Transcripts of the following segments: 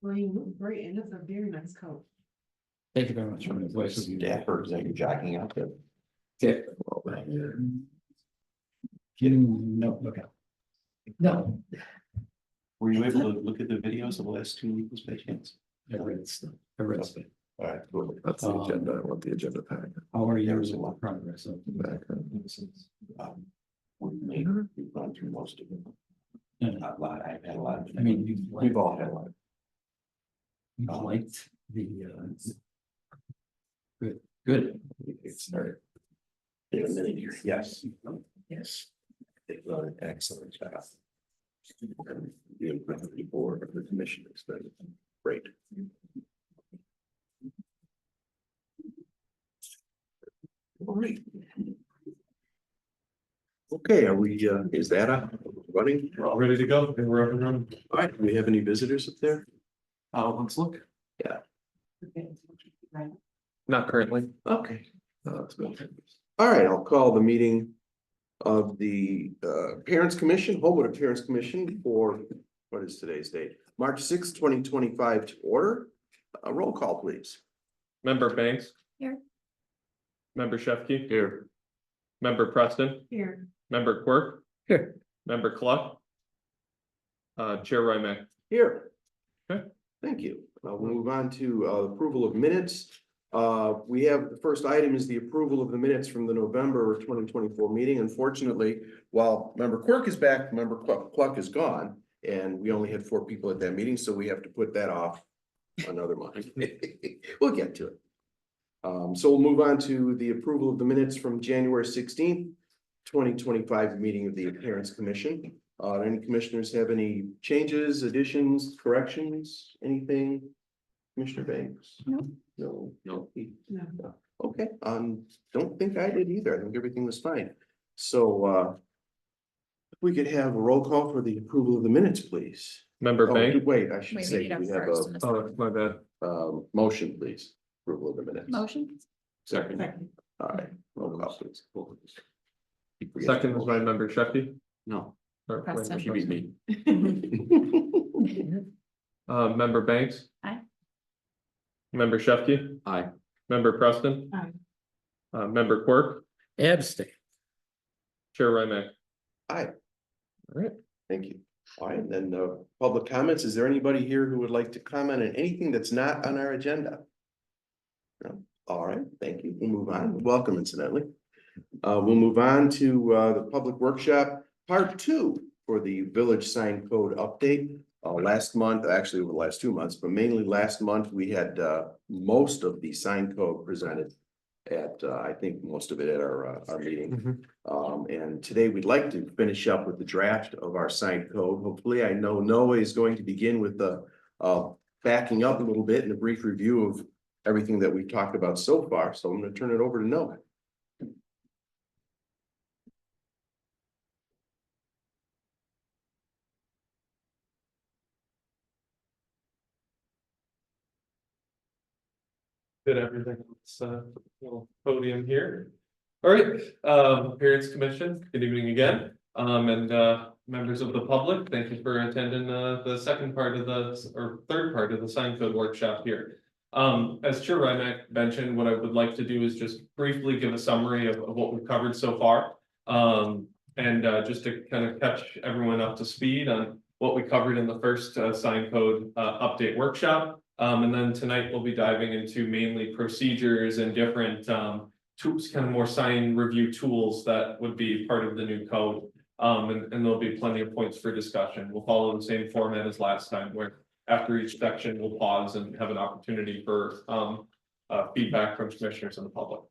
Well, you look great, and it's a very nice coat. Thank you very much. Dapper, is that you jogging out there? Okay. No, okay. No, Were you able to look at the videos of the last 2 weeks by chance? I read stuff. I read stuff. All right, cool. That's the agenda. I want the agenda pack. How are you? There was a lot. Progress of Back. We've gone through most of them. A lot, I've had a lot. I mean, We've all had a lot. you liked the, good, good. It started. In a minute here, yes. Yes. They've done an excellent job. And the board of the commission has been great. All right. Okay, are we, is that up, running? We're all ready to go. And we're up and running. All right, do we have any visitors up there? Let's look. Not currently. Okay. That's good. All right, I'll call the meeting of the Parents Commission, Homewood Parents Commission for, what is today's date? March 6th, 2025 to order. A roll call, please. Member Banks. Here. Member Shefke. Here. Member Preston. Here. Member Quirk. Here. Member Cluck. Chair Rymack. Here. Okay. Thank you. We'll move on to approval of minutes. We have, the first item is the approval of the minutes from the November 2024 meeting. Unfortunately, while member Quirk is back, member Cluck is gone. And we only had 4 people at that meeting, so we have to put that off another month. We'll get to it. So we'll move on to the approval of the minutes from January 16th, 2025 meeting of the Parents Commission. Any commissioners have any changes, additions, corrections, anything? Commissioner Banks? No. No. No. No. Okay, don't think I did either. I think everything was fine. So, if we could have a roll call for the approval of the minutes, please. Member Oh, Banks. wait, I should Wait, we say, need a we have first and a Oh, my bad. a, motion, please. Approval of the minutes. motion. Second. Second. All right, roll call, please. Second is by member Shefke. No. Or Preston. member You beat Preston. me. Member Banks. Aye. Member Shefke. Aye. Member Preston. Aye. Member Quirk. Abstain. Chair Rymack. Aye. All right. Thank you. All right, then, public comments. Is there anybody here who would like to comment on anything that's not on our agenda? No. All right, thank you. We'll move on. Welcome incidentally. We'll move on to, the public workshop, part 2 for the village sign code update. Last month, actually over the last 2 months, but mainly last month, we had, most of the sign code presented at, I think most of it at our meeting. And today we'd like to finish up with the draft of our sign code. Hopefully, I know Noah is going to begin with the backing up a little bit and a brief review of everything that we've talked about so far. So I'm going to turn it over to Noah. Did everything on this little podium here. All right, Parents Commission, good evening again. And members of the public, thank you for attending the second part of the, or third part of the sign code workshop here. As Chair Rymack mentioned, what I would like to do is just briefly give a summary of what we've covered so far. And just to kind of catch everyone up to speed on what we covered in the first sign code update workshop. And then tonight we'll be diving into mainly procedures and different tools, kind of more sign review tools that would be part of the new code. And there'll be plenty of points for discussion. We'll follow the same format as last time, where after each section, we'll pause and have an opportunity for feedback from commissioners and the public.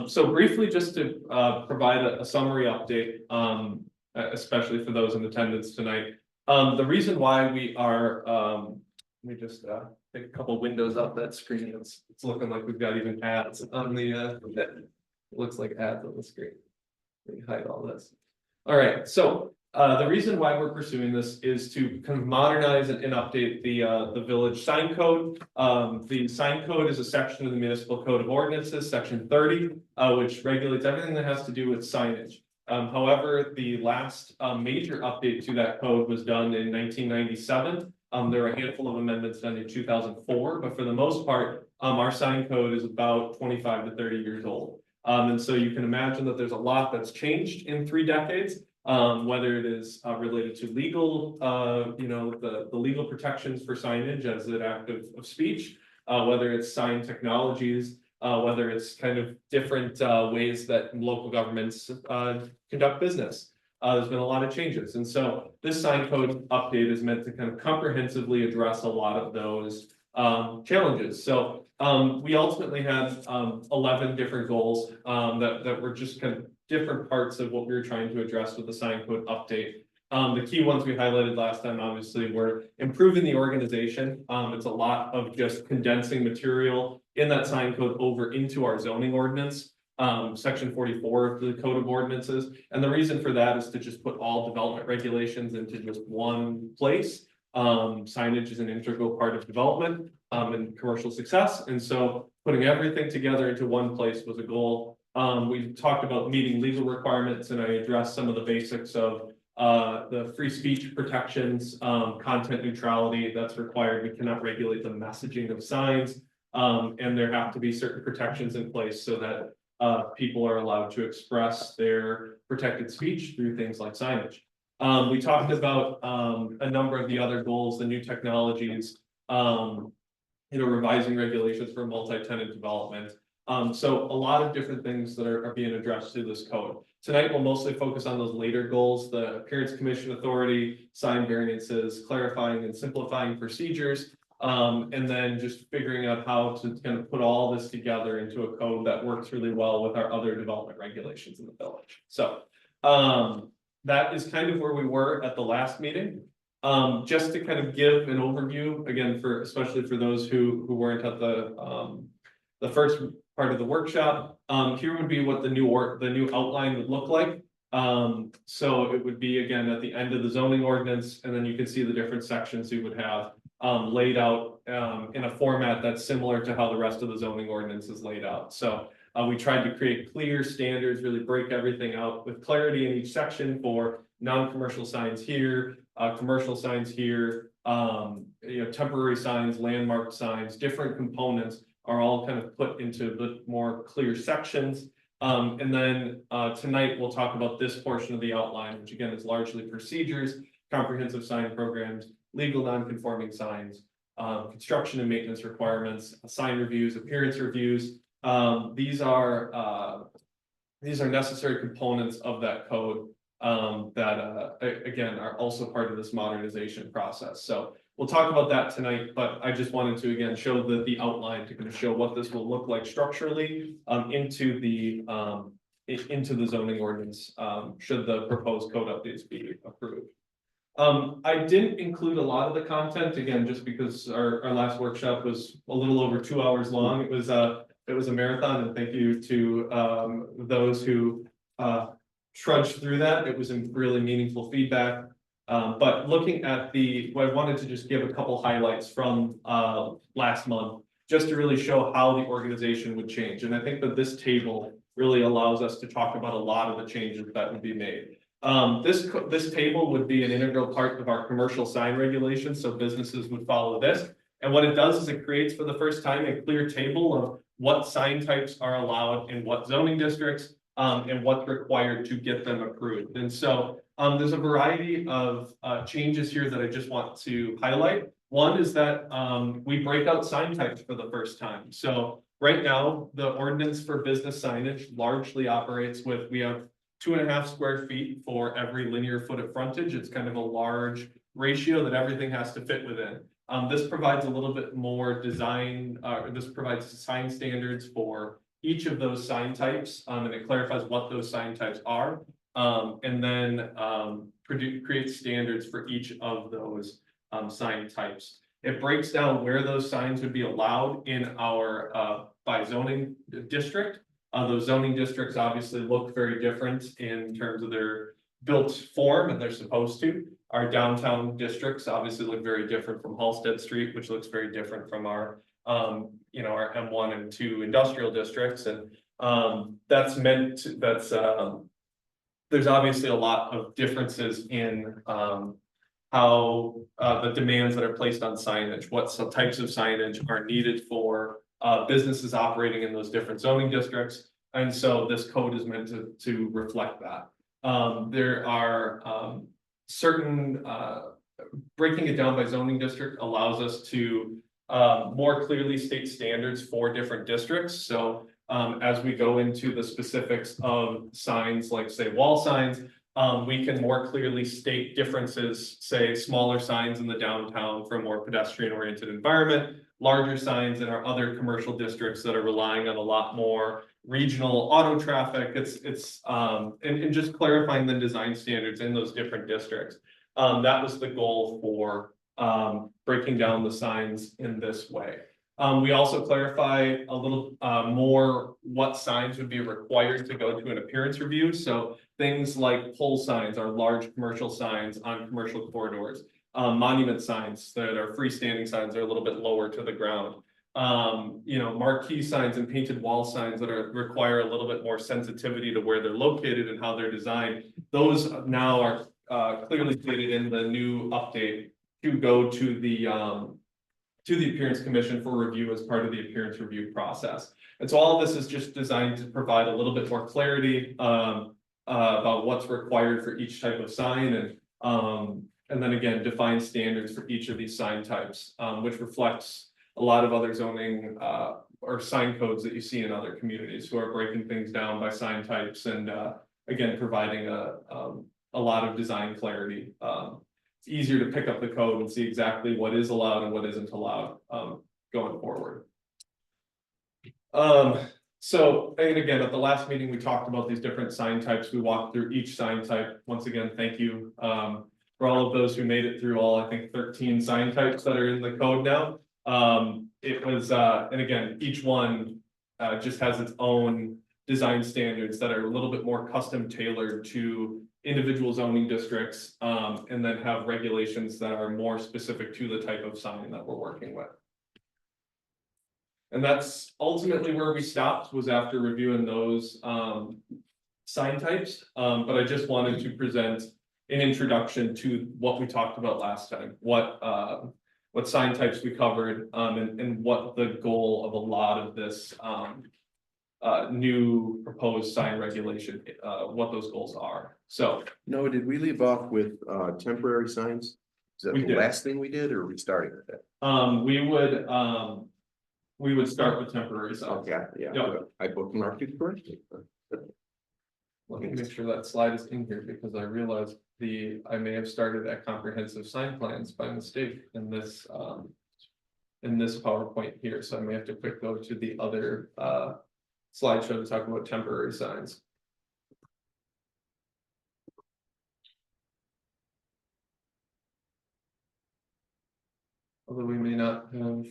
So briefly, just to provide a summary update, especially for those in attendance tonight. The reason why we are, let me just take a couple windows off that screen. It's looking like we've got even ads on the, it looks like ads on the screen. Let me hide all this. All right, so the reason why we're pursuing this is to kind of modernize and update the village sign code. The sign code is a section of the municipal code of ordinances, section 30, which regulates everything that has to do with signage. However, the last major update to that code was done in 1997. There were a handful of amendments done in 2004, but for the most part, our sign code is about 25 to 30 years old. And so you can imagine that there's a lot that's changed in 3 decades. Whether it is related to legal, the legal protections for signage as an act of speech, whether it's sign technologies, whether it's kind of different ways that local governments conduct business. There's been a lot of changes, and so this sign code update is meant to kind of comprehensively address a lot of those challenges. So we ultimately had 11 different goals that were just kind of different parts of what we were trying to address with the sign code update. The key ones we highlighted last time, obviously, were improving the organization. It's a lot of just condensing material in that sign code over into our zoning ordinance, section 44 of the Code of Ordinances. And the reason for that is to just put all development regulations into just one place. Signage is an integral part of development and commercial success. And so putting everything together into one place was a goal. We talked about meeting legal requirements, and I addressed some of the basics of the free speech protections, content neutrality that's required. We cannot regulate the messaging of signs, and there have to be certain protections in place so that people are allowed to express their protected speech through things like signage. We talked about a number of the other goals, the new technologies, revising regulations for multi-tenant development. So a lot of different things that are being addressed through this code. Tonight, we'll mostly focus on those later goals, the Appearance Commission Authority, sign variances, clarifying and simplifying procedures, and then just figuring out how to kind of put all this together into a code that works really well with our other development regulations in the village. So that is kind of where we were at the last meeting. Just to kind of give an overview, again, especially for those who weren't at the first part of the workshop, here would be what the new outline would look like. So it would be, again, at the end of the zoning ordinance, and then you can see the different sections you would have laid out in a format that's similar to how the rest of the zoning ordinance is laid out. So we tried to create clear standards, really break everything out with clarity in each section for non-commercial signs here, commercial signs here, temporary signs, landmark signs, different components are all kind of put into the more clear sections. And then tonight we'll talk about this portion of the outline, which again is largely procedures, comprehensive sign programs, legal non-conforming signs, construction and maintenance requirements, sign reviews, appearance reviews. These are necessary components of that code that again are also part of this modernization process. So we'll talk about that tonight, but I just wanted to again show the outline to kind of show what this will look like structurally into the zoning ordinance should the proposed code updates be approved. I didn't include a lot of the content again just because our last workshop was a little over 2 hours long. It was a marathon, and thank you to those who trudged through that. It was some really meaningful feedback. But looking at I wanted to just give a couple highlights from last month, just to really show how the organization would change. And I think that this table really allows us to talk about a lot of the changes that would be made. This table would be an integral part of our commercial sign regulations, so businesses would follow this. And what it does is it creates for the first time a clear table of what sign types are allowed in what zoning districts and what's required to get them approved. And so there's a variety of changes here that I just want to highlight. One is that we break out sign types for the first time. So right now, the ordinance for business signage largely operates with, we have 2.5 square feet for every linear foot of frontage. It's kind of a large ratio that everything has to fit within. This provides a little bit more design, this provides sign standards for each of those sign types, and it clarifies what those sign types are, and then creates standards for each of those sign types. It breaks down where those signs would be allowed in our by zoning district. Those zoning districts obviously look very different in terms of their built form, and they're supposed to. Our downtown districts obviously look very different from Halsted Street, which looks very different from our our M1 and 2 industrial districts. And that's there's obviously a lot of differences in, how, the demands that are placed on signage, what some types of signage are needed for, businesses operating in those different zoning districts. And so this code is meant to reflect that. There are, certain, breaking it down by zoning district allows us to, more clearly state standards for different districts. So, as we go into the specifics of signs, like say wall signs, we can more clearly state differences, say smaller signs in the downtown for a more pedestrian oriented environment, larger signs in our other commercial districts that are relying on a lot more regional auto traffic. And just clarifying the design standards in those different districts. That was the goal for, breaking down the signs in this way. We also clarify a little more what signs would be required to go to an appearance review. So things like pole signs are large commercial signs on commercial corridors. Monument signs that are freestanding signs are a little bit lower to the ground. Marquee signs and painted wall signs that require a little bit more sensitivity to where they're located and how they're designed. Those now are clearly stated in the new update to go to the Appearance Commission for review as part of the appearance review process. And so all of this is just designed to provide a little bit more clarity about what's required for each type of sign, and then again, define standards for each of these sign types, which reflects a lot of other zoning or sign codes that you see in other communities who are breaking things down by sign types and again, providing a lot of design clarity. It's easier to pick up the code and see exactly what is allowed and what isn't allowed going forward. So, and again, at the last meeting, we talked about these different sign types. We walked through each sign type. Once again, thank you for all of those who made it through all, I think, 13 sign types that are in the code now. It was, and again, each one just has its own design standards that are a little bit more custom tailored to individual zoning districts, and then have regulations that are more specific to the type of sign that we're working with. And that's ultimately where we stopped, was after reviewing those sign types. But I just wanted to present an introduction to what we talked about last time, what sign types we covered, and what the goal of a lot of this new proposed sign regulation, what those goals are. So No, did we leave off with temporary signs? Is that We the did. last thing we did, or are we starting with that? we would start with temporary signs. Okay, yeah, Yeah. I bookmarked it correctly. Let me make sure that slide is in here, because I realized I may have started at comprehensive sign plans by mistake in this PowerPoint here, so I may have to quick go to the other slideshow to talk about temporary signs. Although we may not have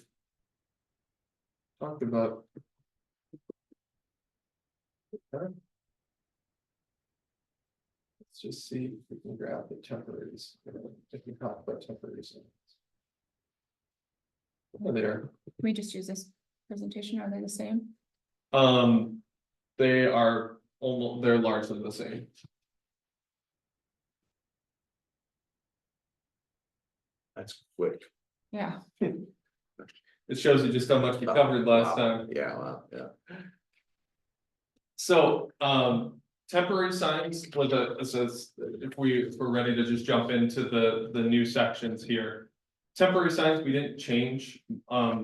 talked about. Okay. Let's just see if we can grab the temporaries. If we talk about temporary signs. Oh, there. We just use this presentation, are they the same? They are almost, they're largely the same. That's quick. Yeah, It shows you just how much we covered last time. Yeah, wow, yeah. So, temporary signs with if we're ready to just jump into the new sections here. Temporary signs, we didn't change, a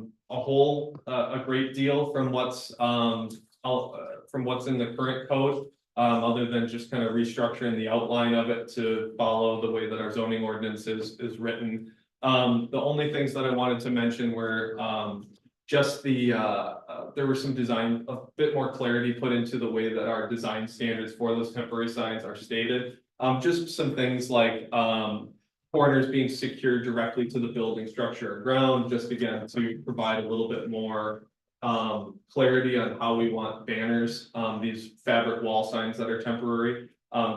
great deal from what's in the current code. Other than just kind of restructuring the outline of it to follow the way that our zoning ordinance is written. The only things that I wanted to mention were, just there were some design, a bit more clarity put into the way that our design standards for those temporary signs are stated. Just some things like, corners being secured directly to the building structure or ground, just again, to provide a little bit more clarity on how we want banners, these fabric wall signs that are temporary,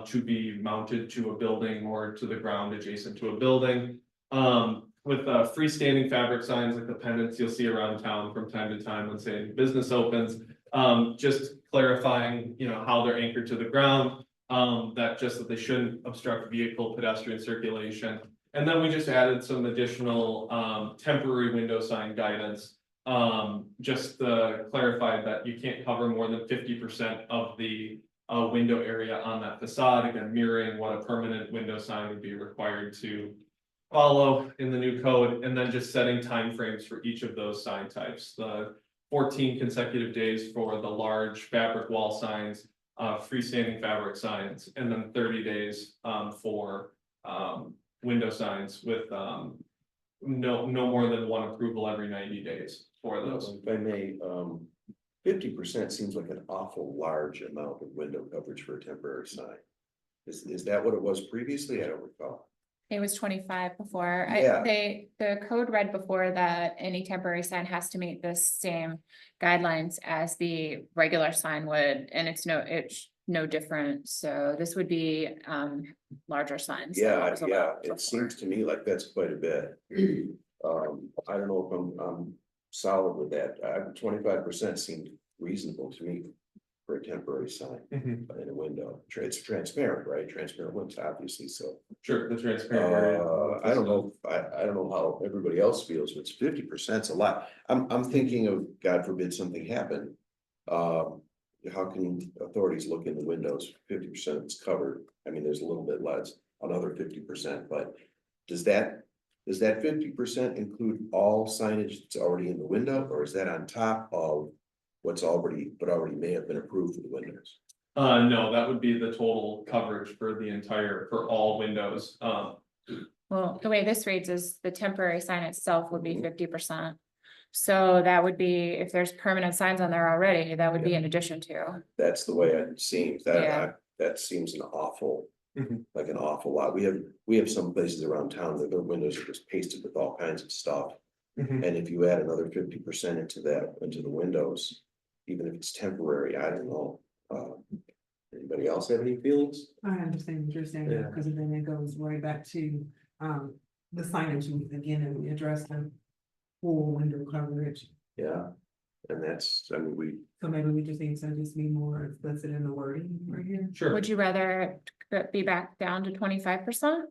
to be mounted to a building or to the ground adjacent to a building. With freestanding fabric signs like the pendants you'll see around town from time to time when say business opens, just clarifying, how they're anchored to the ground. that they shouldn't obstruct vehicle pedestrian circulation. And then we just added some additional temporary window sign guidance. Just clarified that you can't cover more than 50% of the window area on that facade, again mirroring what a permanent window sign would be required to follow in the new code, and then just setting timeframes for each of those sign types. The 14 consecutive days for the large fabric wall signs, freestanding fabric signs, and then 30 days for window signs with no more than one approval every 90 days for those. If I may, 50% seems like an awful large amount of window coverage for a temporary sign. Is that what it was previously? I don't recall. It was 25 before. Yeah. The code read before that any temporary sign has to meet the same guidelines as the regular sign would, and it's no different. So this would be larger signs. than what Yeah, was yeah, allowed it before. seems to me like that's quite a bit. I don't know if I'm solid with that. 25% seemed reasonable to me for a temporary sign in a window. It's transparent, right? Transparent windows, obviously, so. Sure, the transparent area. I don't know, I don't know how everybody else feels, but 50% a lot. I'm thinking of, God forbid, something happened. How can authorities look in the windows? 50% is covered. I mean, there's a little bit less, another 50%, but does that 50% include all signage that's already in the window, or is that on top of what's already may have been approved for the windows? No, that would be the total coverage for all windows. Well, the way this reads is the temporary sign itself would be 50%. So that would be, if there's permanent signs on there already, that would be in addition to. That's the way it seems. Yeah. That seems an awful, Mhm. like an awful lot. We have some places around town that their windows are just pasted with all kinds of stuff. Mhm. And if you add another 50% into the windows, even if it's temporary, I don't know. Anybody else have any feelings? I understand what you're saying, Yeah. because then it goes right back to, the signage, again, and we address the full window coverage. Yeah. And that's, I mean, So maybe we just need to just be more explicit in the wording right here. Sure. Would you rather be back down to 25%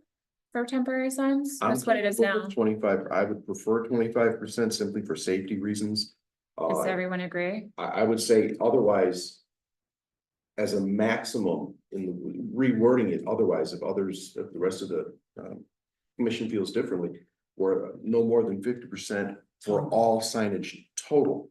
for temporary signs? That's what it is now. 25, I would prefer 25% simply for safety reasons. Does everyone agree? I would say otherwise. As a maximum in the rewording it, otherwise, if the rest of the commission feels differently. Or no more than 50% for all signage total.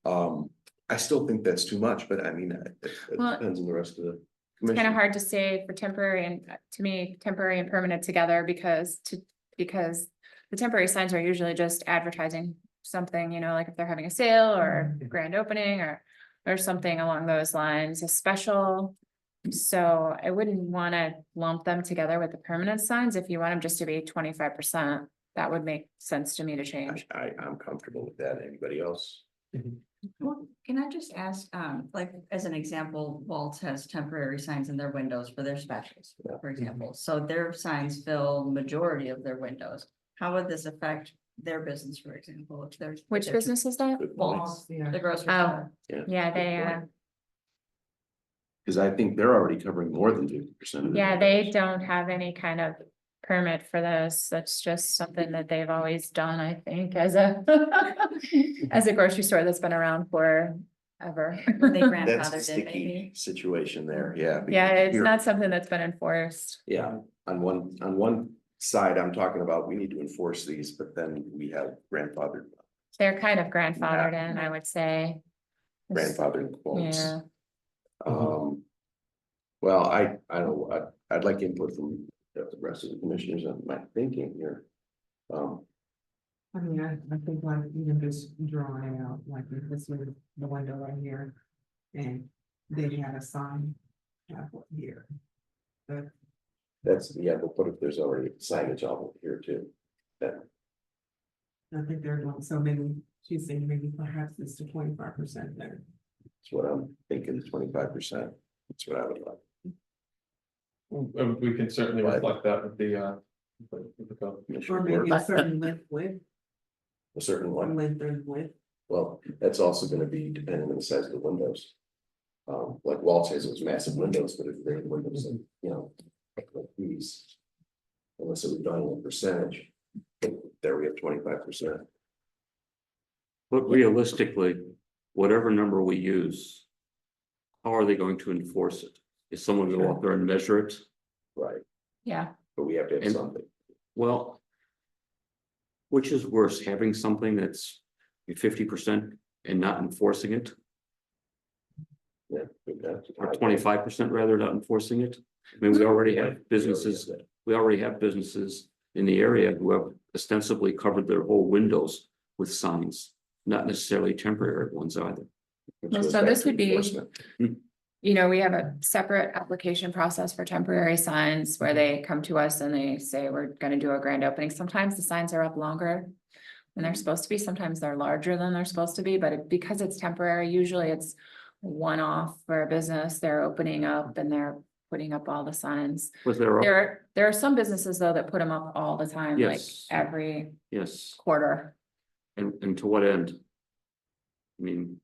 I still think that's too much, but I mean, it Well, depends on the rest of the It's commission. kind of hard to say for temporary and to me, temporary and permanent together because the temporary signs are usually just advertising something, like if they're having a sale or grand opening or something along those lines, a special. So I wouldn't want to lump them together with the permanent signs. If you want them just to be 25%, that would make sense to me to change. I'm comfortable with that. Anybody else? Well, can I just ask, like, as an example, Walt has temporary signs in their windows for their specials, for example, so their signs fill majority of their windows. How would this affect their business, for example, if there's? Which business is that? Good point. Walt's, Yeah. the grocery Oh. store. Yeah, they, Because I think they're already covering more than 50% of it. yeah, they don't have any kind of permit for this. That's just something that they've always done, I think, as a as a grocery store that's been around forever. They That's grandfathered the it sticky maybe. situation there, yeah. because Yeah, it's here- not something that's been enforced. Yeah, on one side, I'm talking about, we need to enforce these, but then we have grandfathered They're kind of grandfathered in, I would say. grandfathered quotes. Yeah, Well, I don't know, I'd like input from the rest of the commissioners on my thinking here. I mean, I think like even just drawing it out, like if this was the window right here. And then you had a sign here. But That's, yeah, but what if there's already signage over here too? That, I think they're going, so maybe she's saying maybe perhaps it's to 25% there. that's what I'm thinking, 25%, that's what I would like. We can certainly Right. reflect that with the code. Or Commissioner maybe Ward, a certain width, a certain one. length and width. Well, that's also gonna be depending on the size of the windows. Like Walt says, it was massive windows, but if they're windows, and, you know, like these. Unless it was done in a percentage, there we have 25%. But realistically, whatever number we use. How are they going to enforce it? Is someone gonna go up there and measure it? Right, Yeah, but we have to have And- something. Well. Which is worse, having something that's 50% and not enforcing it, Yeah. or 25% rather not enforcing it? I mean, we already have businesses in the area who have ostensibly covered their whole windows with signs, not necessarily temporary ones either. Which Well, goes so back this to would be- enforcement. you know, we have a separate application process for temporary signs where they come to us and they say, we're gonna do a grand opening. Sometimes the signs are up longer than they're supposed to be. Sometimes they're larger than they're supposed to be, but because it's temporary, usually it's one-off for a business. They're opening up and they're putting up all the signs. Was there, There are some businesses though that put them up all the time, like Yes. every yes, quarter. and to what end? I mean,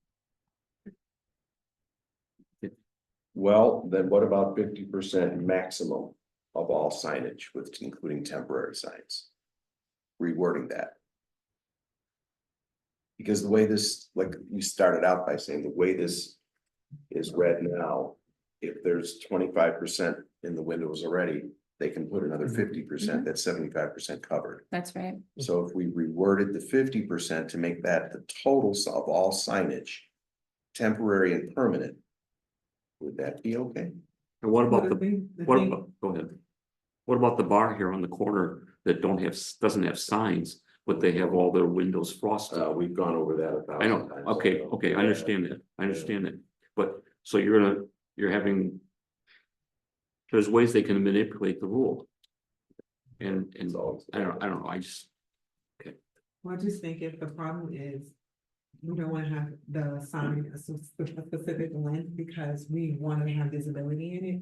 Well, then what about 50% maximum of all signage with including temporary signs? Rewording that. Because the way this, like you started out by saying, the way this is read now, if there's 25% in the windows already, they can put another 50%, that's 75% covered. That's right. So if we reworded the 50% to make that the total of all signage, temporary and permanent, would that be okay? and what about the, The what thing- about, go ahead. What about the bar here on the corner that doesn't have signs, but they have all their windows frosted? We've gone over that 1,000 I know, times. okay, I understand that, but, so you're having. There's ways they can manipulate the rule. And It's always- I don't know, I just, Well, I just think if the problem is, we don't wanna have the sign a specific length because we wanna have visibility in it.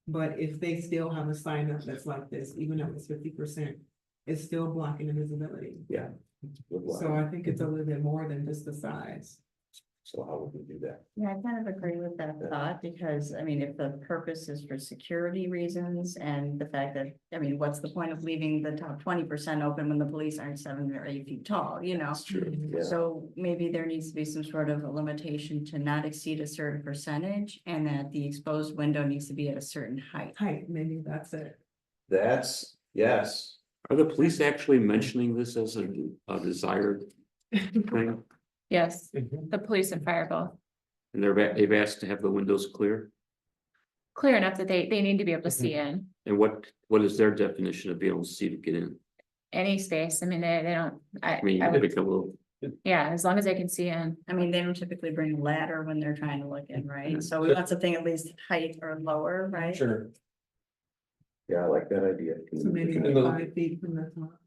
But if they still have a sign up that's like this, even though it's 50%, it's still blocking the visibility. Yeah. So I think it's a little bit more than just the size. So how would we do that? Yeah, I kind of agree with that thought, because, I mean, if the purpose is for security reasons and the fact that, I mean, what's the point of leaving the top 20% open when the police aren't 7 or 8 feet tall, you know? That's true, yeah. So maybe there needs to be some sort of a limitation to not exceed a certain percentage, and that the exposed window needs to be at a certain height. Height, maybe that's it. That's, yes, are the police actually mentioning this as a desired thing? Yes, Mhm. the police and fire both. And they've asked to have the windows clear? Clear enough that they need to be able to see in And what is their definition of being able to see to get in? any space. I mean, they don't, I mean, I would, pick a little, yeah, as long as they can see in. I mean, they don't typically bring a ladder when they're trying to look in, right? So we Sure. want something at least height or lower, right? Sure. yeah, I like that idea. So maybe Can And the- 5 feet from the top.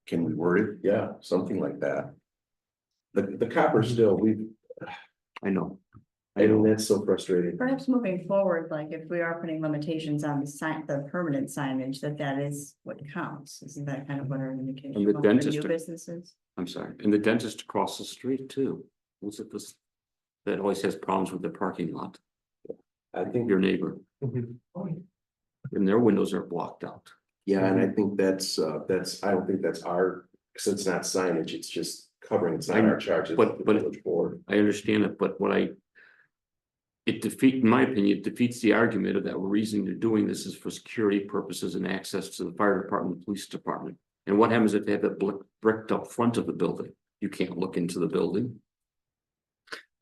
can we word it? Yeah, something like that. The copper still, I know. and that's so frustrating. Perhaps moving forward, like if we are putting limitations on the sign, the permanent signage, that is what counts. Isn't that kind of what our indication? And the was for dentist New are- businesses. I'm sorry, and the dentist across the street too. Was it this? That always has problems with their parking lot, I think, your neighbor, Mhm. and their windows are blocked out. yeah, and I think that's, I don't think that's our, because it's not signage, it's just covering, it's not our charge, it's But- the but- village board. I understand it, but in my opinion, it defeats the argument of that reason they're doing this is for security purposes and access to the fire department, the police department. And what happens if they have it bricked up front of the building? You can't look into the building.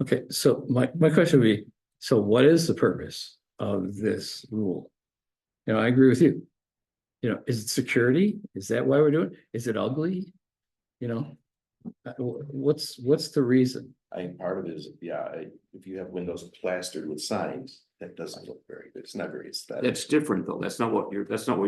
Okay, so my question would be, so what is the purpose of this rule? You know, I agree with you. You know, is it security? Is that why we're doing it? Is it ugly? You know? What's the reason? I think part of it is, yeah, if you have windows plastered with signs, that doesn't look very good, it's not very aesthetic. That's different though. That's not what you're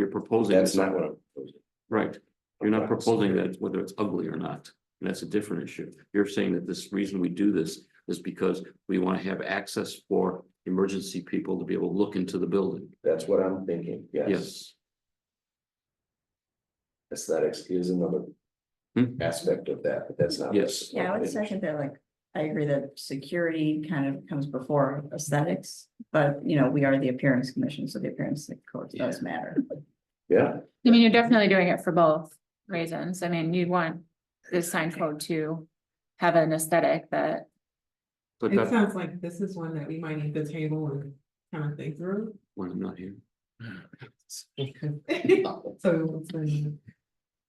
proposing. That's not what I'm proposing. Right. You're not proposing that whether it's ugly or not. And that's a different issue. You're saying that this reason we do this is because we want to have access for emergency people to be able to look into the building. That's what I'm thinking, yes. Yes. Aesthetics is another Hmm. aspect of that, but that's not. Yes. Yeah, I would second that, like, I agree that security kind of comes before aesthetics, but you know, we are the appearance commission, so the appearance code does matter. Yeah, I mean, you're definitely doing it for both reasons. I mean, you want this sign code to have an aesthetic that, But It that, sounds like this is one that we might need to table and kind of think through. when I'm not here. So it's been.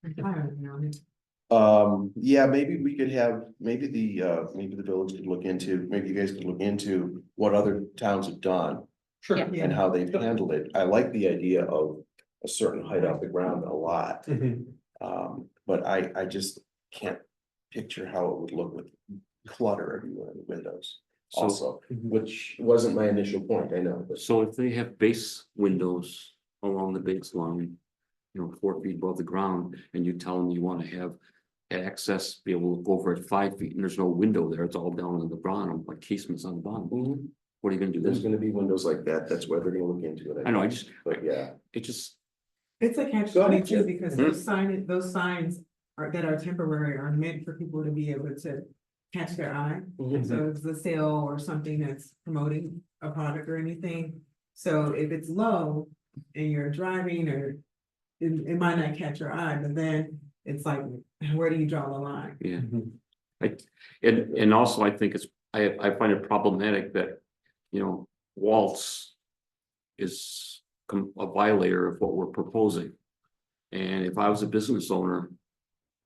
I don't know. yeah, maybe we could have, maybe the village could look into, maybe you guys could look into what other towns have done. Sure. Yeah. And how they've handled it. I like the idea of a certain height off the ground a lot. Mhm. But I just can't picture how it would look with clutter everywhere in the windows So, also, which wasn't my initial point, I know, but. so if they have base windows along the base line, you know, 4 feet above the ground, and you tell them you want to have access, be able to look over at 5 feet, and there's no window there, it's all down on the bottom, like casements on the bottom. What are you gonna do There's then? gonna be windows like that, that's where they're gonna look into it. I know, I just, But yeah, it just, It's a catch Go ahead, 22 Jim. because those signs are that are temporary are meant for people to be able to catch their eye. So if it's a sale or something that's promoting a product or anything. So if it's low and you're driving or it might not catch your eye, but then it's like, where do you draw the line? yeah. Mhm. And also I think it's, I find it problematic that, you know, Waltz is a violator of what we're proposing. And if I was a business owner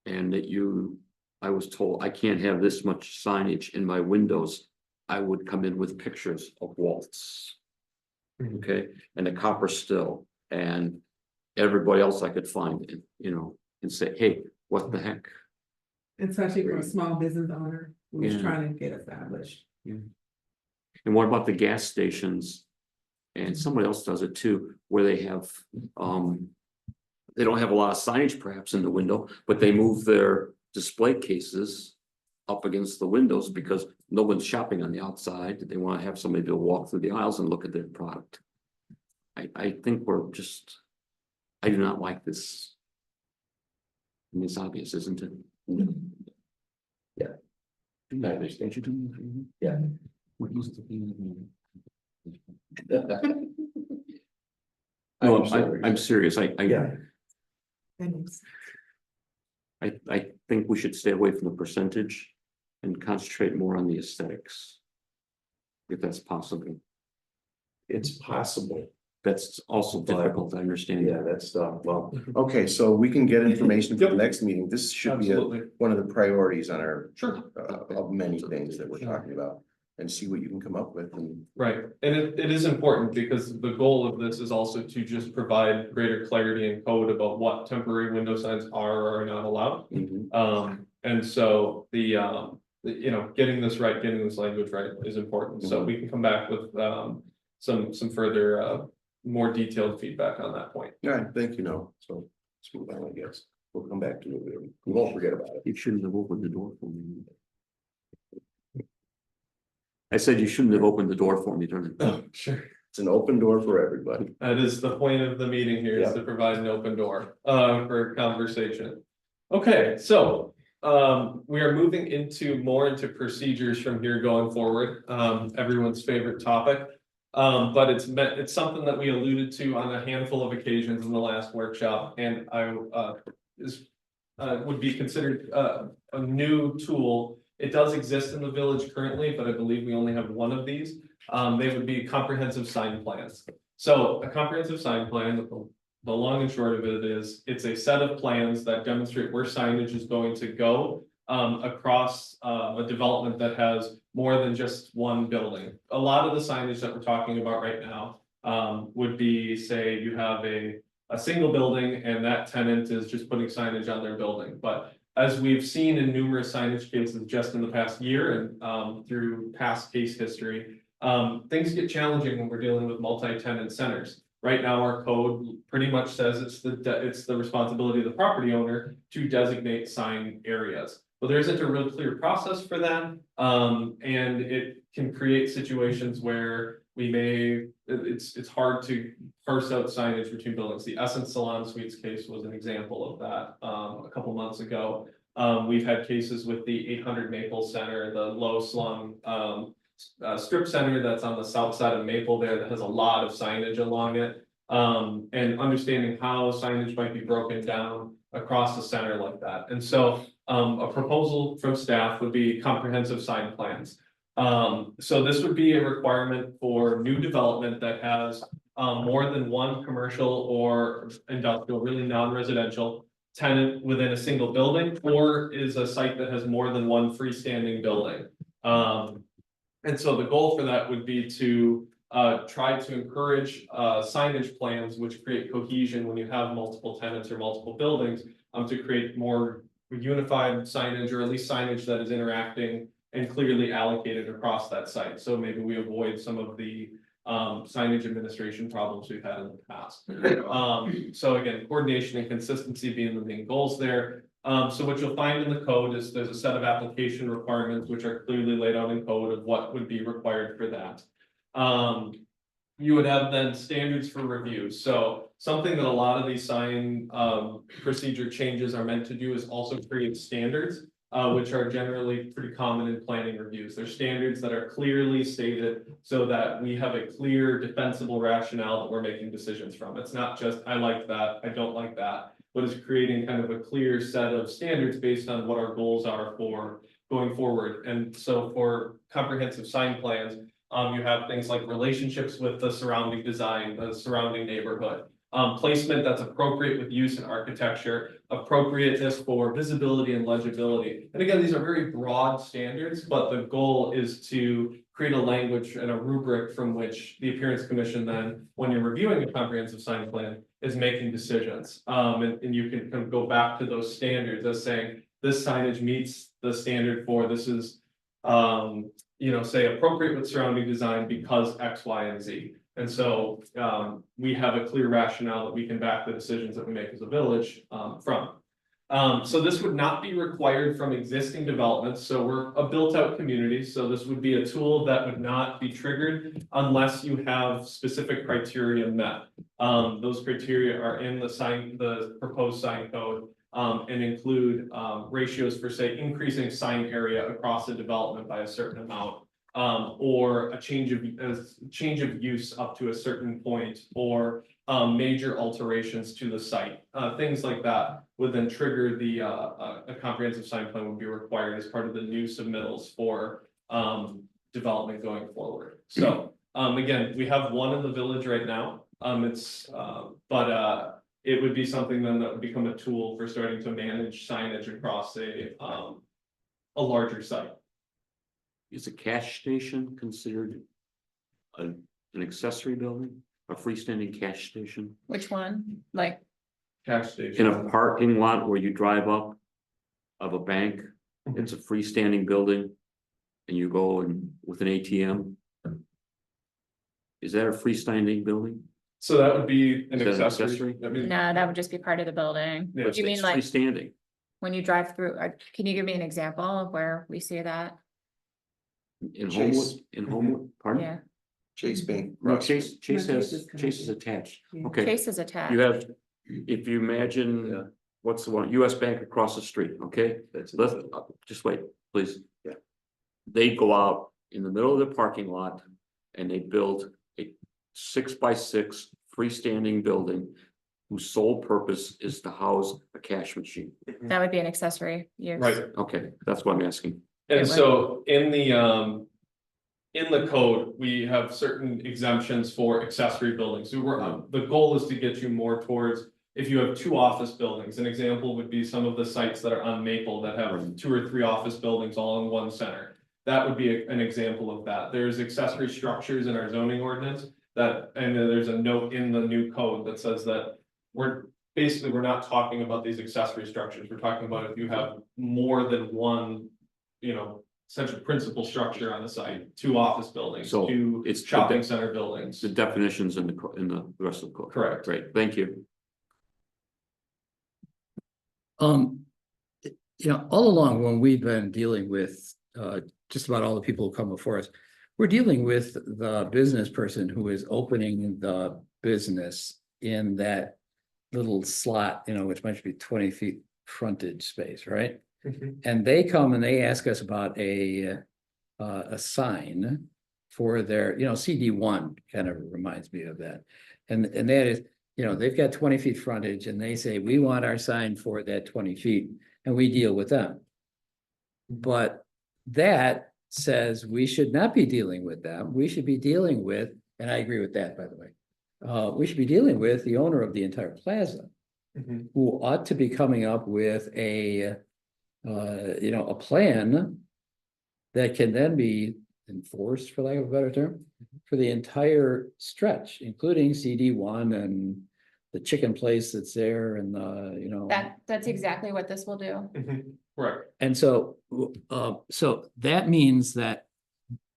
and I was told I can't have this much signage in my windows, I would come in with pictures of Waltz. Mhm. Okay, and a copper still and everybody else I could find, you know, and say, hey, what the heck? Especially for a small business owner who's Yeah. trying to get established. And what about the gas stations? And somebody else does it too, where they have, they don't have a lot of signage perhaps in the window, but they move their display cases up against the windows because no one's shopping on the outside. They want to have somebody to walk through the aisles and look at their product. I think we're just, I do not like this. And it's obvious, isn't it? Yeah. I understand you do. Yeah. What used to be. I No, understand what you're I'm saying. serious. Yeah. And I think we should stay away from the percentage and concentrate more on the aesthetics. If that's possible. It's possible. That's also difficult, I understand. Yeah, that's well, okay, so we can get information for the Yep. next meeting. This should be Absolutely. one of the priorities on our Sure. of many things that we're talking about. And see what you can come up with and. Right, and it is important because the goal of this is also to just provide greater clarity and code about what temporary window signs are or are not allowed. And so you know, getting this right, getting this language right is important, so we can come back with some further more detailed feedback on that point. All right, thank you, no, so let's move on, I guess. We'll come back to it. We won't forget about it. You shouldn't have opened the door for me. I said you shouldn't have opened the door for me during the. Sure. It's an open door for everybody. That is the point of the meeting here, is Yeah. to provide an open door, for conversation. Okay, so, we are moving into procedures from here going forward, everyone's favorite topic. But it's something that we alluded to on a handful of occasions in the last workshop, and would be considered, a new tool. It does exist in the village currently, but I believe we only have one of these. They would be comprehensive sign plans. So a comprehensive sign plan, the long and short of it is, it's a set of plans that demonstrate where signage is going to go. Across a development that has more than just one building. A lot of the signage that we're talking about right now would be, say, you have a single building and that tenant is just putting signage on their building. But as we've seen in numerous signage cases just in the past year and through past case history, things get challenging when we're dealing with multi-tenant centers. Right now, our code pretty much says it's the responsibility of the property owner to designate sign areas. But there isn't a real clear process for that, and it can create situations where it's hard to parse out signage between buildings. The Essence Salon Suites case was an example of that, a couple months ago. We've had cases with the 800 Maple Center, the low slum, strip center that's on the south side of Maple there that has a lot of signage along it. And understanding how signage might be broken down across the center like that. And so, a proposal from staff would be comprehensive sign plans. So this would be a requirement for new development that has more than one commercial or industrial, really non-residential tenant within a single building, or is a site that has more than one freestanding building. And so the goal for that would be to try to encourage signage plans which create cohesion when you have multiple tenants or multiple buildings, to create more unified signage, or at least signage that is interacting and clearly allocated across that site. So maybe we avoid some of the signage administration problems we've had in the past. So again, coordination and consistency being the main goals there. So what you'll find in the code is there's a set of application requirements which are clearly laid out in code of what would be required for that. You would have then standards for review. So something that a lot of these sign procedure changes are meant to do is also create standards, which are generally pretty common in planning reviews. They're standards that are clearly stated so that we have a clear defensible rationale that we're making decisions from. It's not just, I like that, I don't like that, but it's creating kind of a clear set of standards based on what our goals are for going forward. And so for comprehensive sign plans, you have things like relationships with the surrounding design, the surrounding neighborhood. Placement that's appropriate with use and architecture, appropriateness for visibility and legibility. And again, these are very broad standards, but the goal is to create a language and a rubric from which the Appearance Commission then, when you're reviewing a comprehensive sign plan, is making decisions. And you can kind of go back to those standards as saying, this signage meets the standard for this is, say appropriate with surrounding design because X, Y, and Z. And so we have a clear rationale that we can back the decisions that we make as a village from. So this would not be required from existing developments. So we're a built-out community. So this would be a tool that would not be triggered unless you have specific criteria met. Those criteria are in the proposed sign code and include ratios for, say, increasing sign area across the development by a certain amount. Or a change of use up to a certain point, or major alterations to the site. Things like that would then trigger the a comprehensive sign plan would be required as part of the new submittals for development going forward. So again, we have one in the village right now. It would be something then that would become a tool for starting to manage signage across a larger site. Is a cash station considered an accessory building, a freestanding cash station? Which one? Like, Cash station. In a parking lot where you drive up of a bank, it's a freestanding building, and you go in with an ATM? Is that a freestanding building? So that would be an Is that an accessory. accessory? I mean, no, that would just be part of the building. Yeah. But You mean it's like freestanding? when you drive through, can you give me an example of where we see that? In Chase. Homewood, pardon? Yeah, Chase Bank. No, Chase No, Chase has, is Chase is connected. attached, Yeah. okay. Chase is attached. You have, if you imagine, what's the one, US Bank across the street, okay? Let's, just wait, please. Yeah. They go out in the middle of the parking lot and they build a 6x6 freestanding building whose sole purpose is to house a cash machine. That would be an accessory use. right. Okay, that's what I'm asking. And It so in the code, we have certain exemptions for accessory buildings. So the goal is to get you more towards, if you have 2 office buildings, an example would be some of the sites that are on Maple that have 2 or 3 office buildings all in one center. That would be an example of that. There's accessory structures in our zoning ordinance and then there's a note in the new code that says that we're not talking about these accessory structures. We're talking about if you have more than one, essentially principal structure on the site, 2 office buildings, So 2 it's shopping center buildings. The definitions in the rest of the code. Correct. Great, thank you. All along when we've been dealing with just about all the people who come before us, we're dealing with the business person who is opening the business in that little slot, which might be 20 feet frontage space, right? And they come and they ask us about a sign for their, CD1 kind of reminds me of that. And that is, they've got 20 feet frontage and they say, we want our sign for that 20 feet and we deal with them. But that says we should not be dealing with them. We should be dealing with, and I agree with that, by the way. We should be dealing with the owner of the entire plaza, who ought to be coming up with a plan that can then be enforced, for lack of a better term, for the entire stretch, including CD1 and the chicken place that's there and, That's exactly what this will do. Right, and so, so that means that,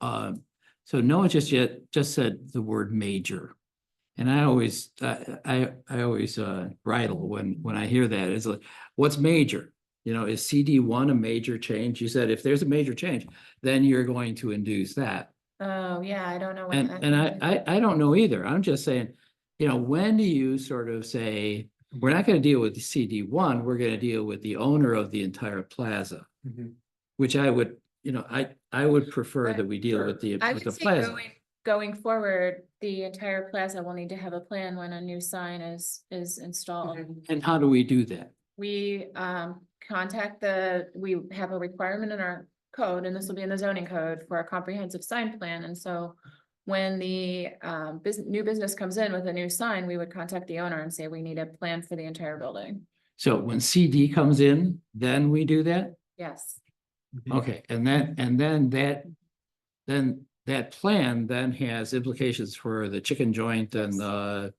so Noah just said the word major. And I always, I always bridle when I hear that. It's like, what's major? Is CD1 a major change? You said if there's a major change, then you're going to induce that. Oh, yeah, I don't know. what And that- I don't know either. I'm just saying, when do you sort of say, we're not going to deal with the CD1, we're going to deal with the owner of the entire plaza, which I would, I would prefer that we deal with I with would the say plaza. going forward, the entire plaza will need to have a plan when a new sign is installed. And how do we do that? We we have a requirement in our code, and this will be in the zoning code for a comprehensive sign plan, and so. When the new business comes in with a new sign, we would contact the owner and say, we need a plan for the entire building. So when CD comes in, then we do that? Yes, Okay, and then that plan then has implications for the chicken joint and the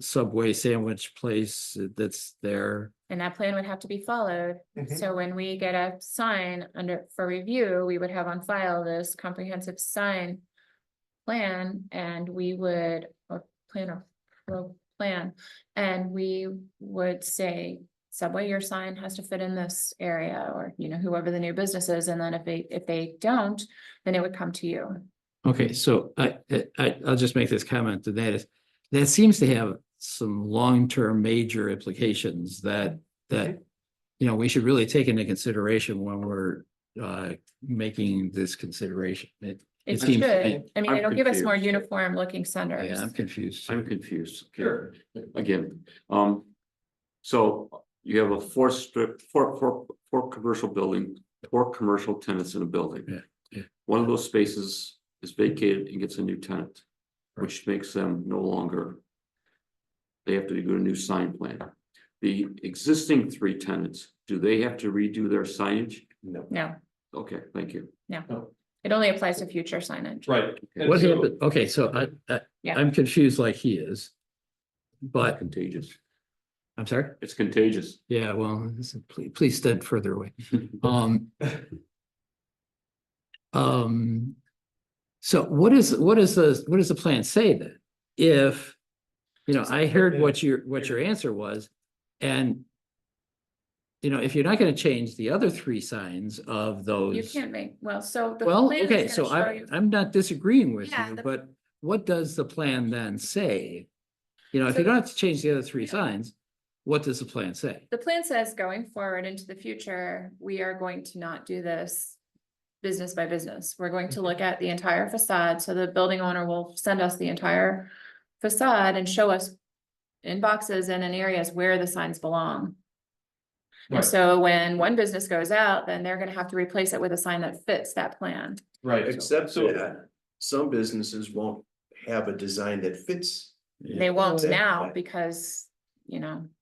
Subway sandwich place that's there. and that plan would have to be followed. So when we get a sign for review, we would have on file this comprehensive sign plan, and we would, or plan, and we would say, Subway, your sign has to fit in this area, or, whoever the new business is, and then if they don't, then it would come to you. Okay, so I'll just make this comment, and that is, that seems to have some long-term major implications that we should really take into consideration when we're making this consideration. It seems- should, I mean, I'm it'll give us more confused. uniform looking centers. Yeah, I'm confused. I'm confused. Okay. sure. Again, so you have a four commercial building, 4 commercial tenants in a building. Yeah. One of those spaces is vacated and gets a new tenant, which makes them no longer. They have to do a new sign plan. The existing 3 tenants, do they have to redo their signage? No, Okay, thank you. it only applies to future signage. Right. And What so- happened? Okay, so Yeah. I'm confused like he is. But, Contagious. I'm sorry? It's contagious. Yeah, well, please stand further away. So what does the plan say then? If, I heard what your answer was, and if you're not gonna change the other 3 signs of those. You can't make, well, so. the Well, plan is okay, gonna so show you- I'm not disagreeing with Yeah, you, the- but what does the plan then say? If So- you don't have to change the other 3 signs, what does the plan say? The plan says going forward into the future, we are going to not do this business by business. We're going to look at the entire facade, so the building owner will send us the entire facade and show us in boxes and in areas where the signs belong. Right. And so when one business goes out, then they're gonna have to replace it with a sign that fits that plan. Right. Except So- that some businesses won't have a design that fits. They won't Yeah. now because,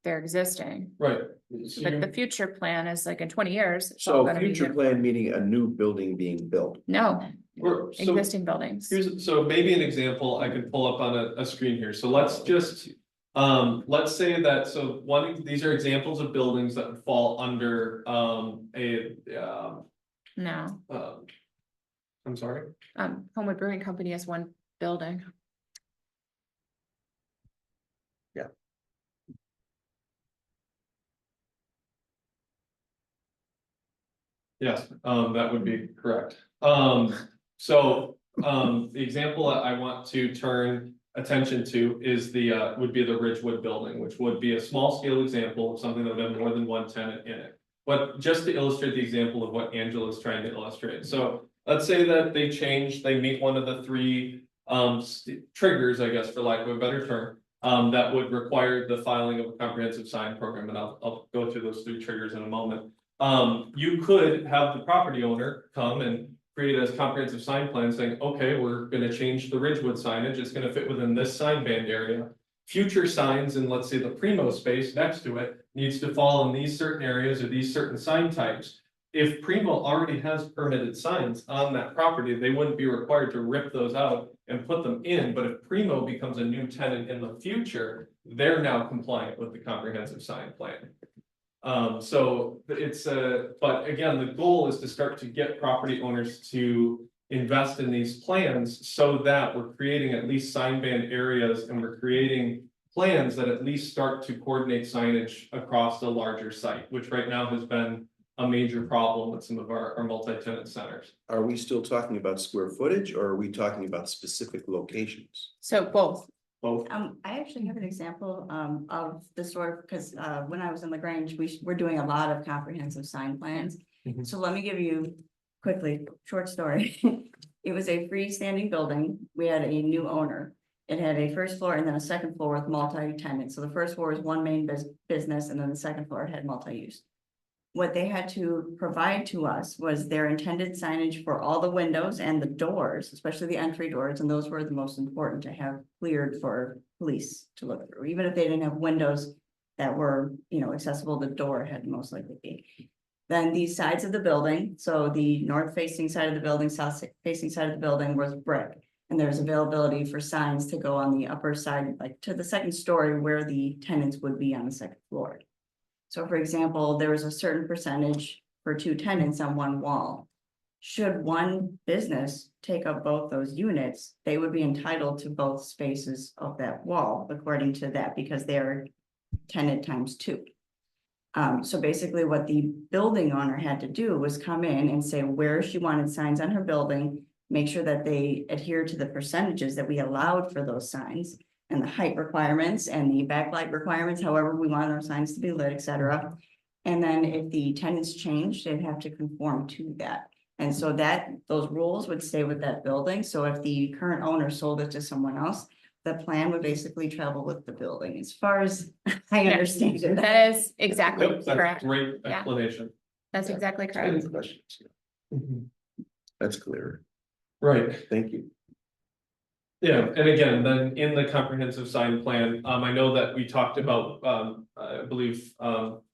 they're existing. Right. But the future plan is like in 20 years. it's all So gonna be future different. plan meaning a new building being built. No, So existing buildings. so maybe an example I could pull up on a screen here. So let's just. Let's say that, so these are examples of buildings that fall under No, I'm sorry. Homewood Brewing Company is one building. Yes, that would be correct. The example I want to turn attention to is would be the Ridgewood building, which would be a small scale example of something that would have more than one tenant in it. but just to illustrate the example of what Angela's trying to illustrate, so let's say that they meet one of the three. Triggers, I guess, for lack of a better term, that would require the filing of a comprehensive sign program, and I'll go through those three triggers in a moment. You could have the property owner come and create a comprehensive sign plan saying, okay, we're gonna change the Ridgewood signage, it's gonna fit within this sign band area. Future signs in, let's say, the Primo space next to it needs to fall in these certain areas or these certain sign types. If Primo already has permitted signs on that property, they wouldn't be required to rip those out and put them in, but if Primo becomes a new tenant in the future, they're now compliant with the comprehensive sign plan. So it's but again, the goal is to start to get property owners to invest in these plans so that we're creating at least sign band areas and we're creating plans that at least start to coordinate signage across the larger site, which right now has been a major problem with some of our multi-tenant centers. Are we still talking about square footage or are we talking about specific locations? So both. Both. I actually have an example, of the sort, because, when I was in LaGrange, we're doing a lot of comprehensive sign plans. Mhm. So let me give you quickly, short story. It was a freestanding building. We had a new owner. It had a first floor and then a second floor with multi-tenant. So the first floor was one main business and then the second floor had multi-use. What they had to provide to us was their intended signage for all the windows and the doors, especially the entry doors, and those were the most important to have cleared for police to look through, even if they didn't have windows that were, accessible, the door had most likely be. Then the sides of the building, so the north facing side of the building, south facing side of the building was brick. And there's availability for signs to go on the upper side, like to the second story where the tenants would be on the second floor. So for example, there was a certain percentage for two tenants on one wall. Should one business take up both those units, they would be entitled to both spaces of that wall according to that, because they're tenant times two. So basically what the building owner had to do was come in and say where she wanted signs on her building, make sure that they adhere to the percentages that we allowed for those signs, and the height requirements and the backlight requirements, however we want our signs to be lit, etc. And then if the tenants changed, they'd have to conform to that. And so those rules would stay with that building. So if the current owner sold it to someone else, the plan would basically travel with the building, as far as I Yeah. understand it. That is exactly Yep, that's a correct. great Yeah. explanation. That's exactly correct. Any questions? That's clear. Right. Thank you. Yeah, and again, then in the comprehensive sign plan, I know that we talked about, I believe,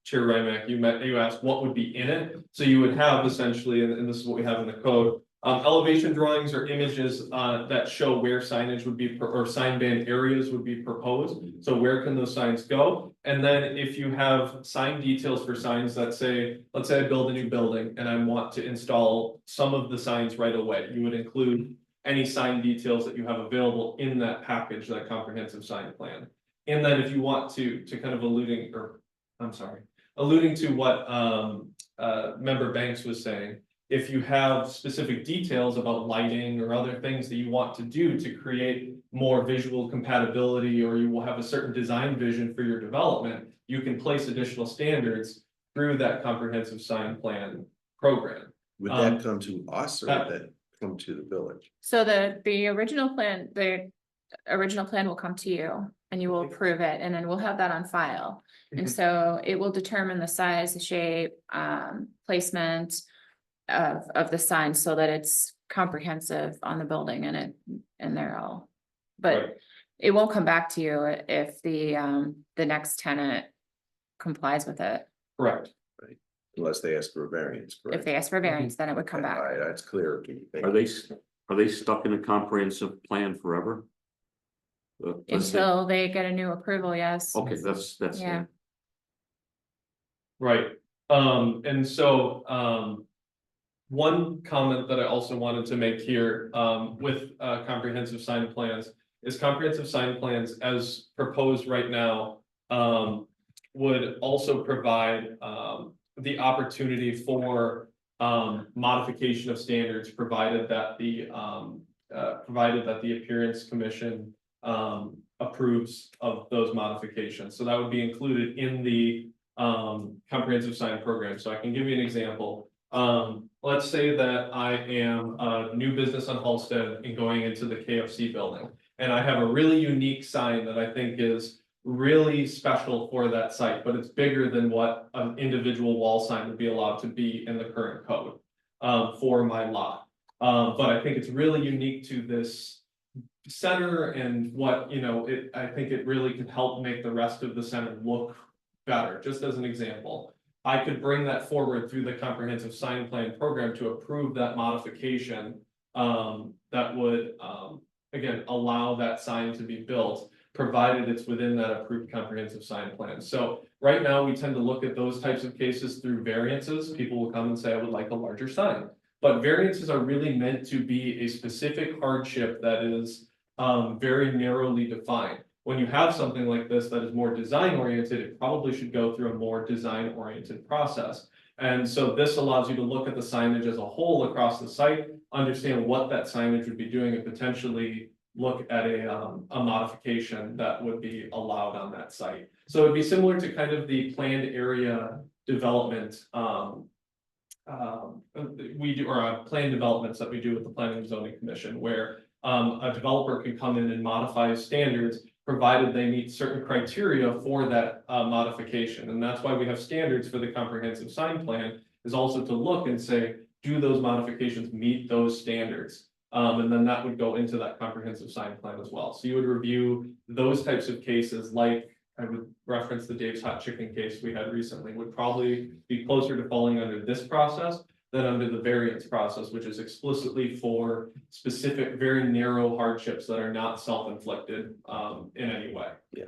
Chair Rymack, you asked what would be in it. So you would have essentially, and this is what we have in the code, elevation drawings or images, that show where signage would be, or sign band areas would be proposed. So where can those signs go? And then if you have sign details for signs that say, let's say I build a new building and I want to install some of the signs right away, you would include any sign details that you have available in that package, that comprehensive sign plan. And then if you want to kind of alluding to what member Banks was saying, if you have specific details about lighting or other things that you want to do to create more visual compatibility, or you will have a certain design vision for your development, you can place additional standards through that comprehensive sign plan program. Would that come to us or would that come to the village? So the original plan will come to you and you will approve it, and then we'll have that on file. And Mhm. so it will determine the size, the shape, placement of the sign so that it's comprehensive on the building and they're all. But Right. it won't come back to you if the next tenant complies with it. Correct. Unless they ask for a variance, If correct? they ask for variance, then it would come All back. right, that's clear to me. Thank Are you. they stuck in a comprehensive plan forever? Let's say- Until they get a new approval, yes. Okay, that's. Yeah. Right, and so, one comment that I also wanted to make here, with, comprehensive sign plans. Is comprehensive sign plans as proposed right now, would also provide, the opportunity for, modification of standards, provided that the appearance commission, approves of those modifications. So that would be included in the comprehensive sign program. So I can give you an example. Let's say that I am a new business on Halsted and going into the KFC building. And I have a really unique sign that I think is really special for that site, but it's bigger than what an individual wall sign would be allowed to be in the current code for my lot. But I think it's really unique to this center and what, you know, I think it really could help make the rest of the center look better, just as an example. I could bring that forward through the comprehensive sign plan program to approve that modification that would again, allow that sign to be built, provided it's within that approved comprehensive sign plan. So right now, we tend to look at those types of cases through variances. People will come and say, I would like a larger sign. But variances are really meant to be a specific hardship that is very narrowly defined. When you have something like this that is more design oriented, it probably should go through a more design oriented process. And so this allows you to look at the signage as a whole across the site, understand what that signage would be doing, and potentially look at a modification that would be allowed on that site. So it'd be similar to kind of the planned area development we do, or planned developments that we do with the Planning and Zoning Commission, where a developer can come in and modify standards provided they meet certain criteria for that modification. And that's why we have standards for the comprehensive sign plan, is also to look and say, do those modifications meet those standards? And then that would go into that comprehensive sign plan as well. So you would review those types of cases, like I would reference the Dave's Hot Chicken case we had recently, would probably be closer to falling under this process than under the variance process, which is explicitly for specific, very narrow hardships that are not self-inflicted in any way. Yeah.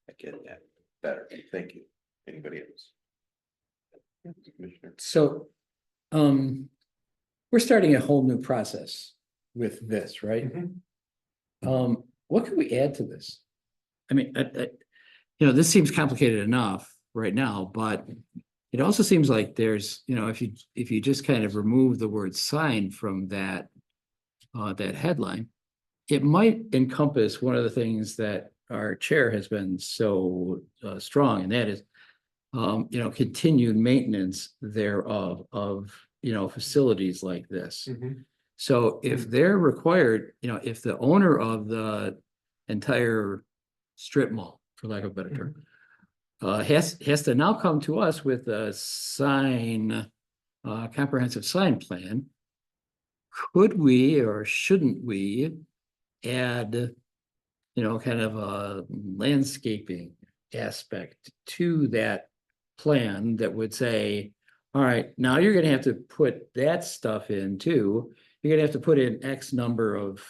I get that better. Thank you. Anybody else? Commissioner. So, we're starting a whole new process with this, right? What can we add to this? I mean, you know, this seems complicated enough right now, but it also seems like there's, you know, if you just kind of remove the word sign from that that headline, it might encompass one of the things that our chair has been so strong, and that is, you know, continued maintenance thereof of, you know, facilities like this. So if they're required, you know, if the owner of the entire strip mall, for lack of a better term, has to now come to us with a sign, comprehensive sign plan, could we or shouldn't we add, you know, kind of a landscaping aspect to that plan that would say, all right, now you're gonna have to put that stuff in too. You're gonna have to put in X number of,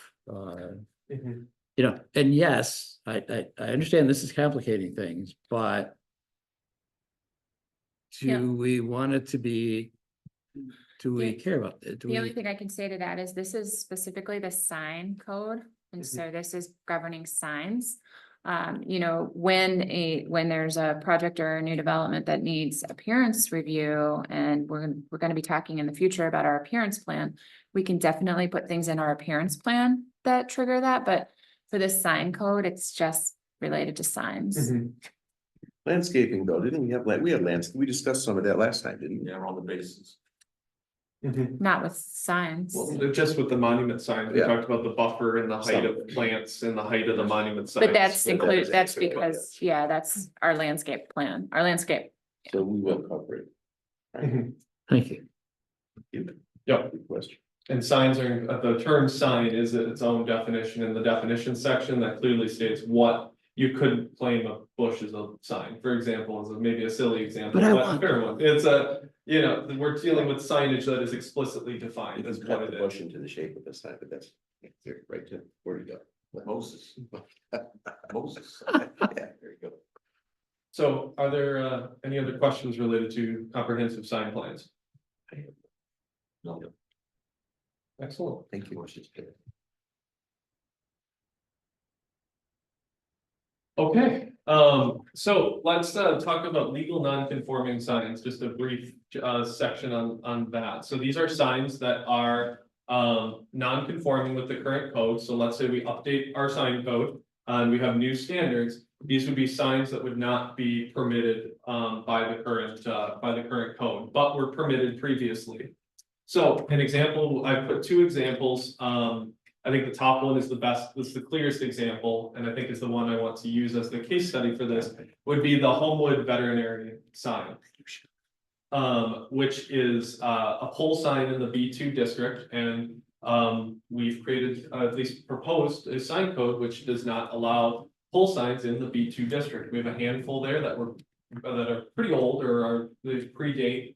you know, and yes, I understand this is complicating things, but do we want it to be, do we care about it? Do The only we? thing I can say to that is this is specifically the sign code, and so this is governing signs. You know, when there's a project or a new development that needs appearance review, and we're gonna be talking in the future about our appearance plan, we can definitely put things in our appearance plan that trigger that, but for this sign code, it's just related to signs. Landscaping though, didn't we have, we had landscape, we discussed some of that last time, didn't we? Yeah, around the bases. Not with signs. Well, just with the monument signs, we Yeah. talked about the buffer and the height of plants and the height of the monument signs. But that's included, that's exactly what it because, yeah, that's our landscape plan, our landscape. So we will cover it. Right. Thank you. Yep. Good question. And signs are, the term sign is its own definition in the definition section that clearly states what you couldn't claim a bush as a sign, for example, is maybe a silly example, But I but a want- fair one. It's a, you know, we're dealing with signage that is explicitly defined You as can what cut it the is. bush into the shape of this side, but that's right to where you go. Moses. Moses. Yeah, there you go. So are there any other questions related to comprehensive sign plans? No. Excellent. Thank you. Okay, so let's talk about legal non-conforming signs, just a brief section on that. So these are signs that are non-conforming with the current code. So let's say we update our sign code and we have new standards. these would be signs that would not be permitted by the current code, but were permitted previously. So an example, I put two examples. I think the top one is the best, is the clearest example, and I think is the one I want to use as the case study for this, would be the Homewood veterinary sign. Which is a pole sign in the B2 district, and we've created, at least proposed, a sign code which does not allow pole signs in the B2 district. We have a handful there that are pretty old, or they predate,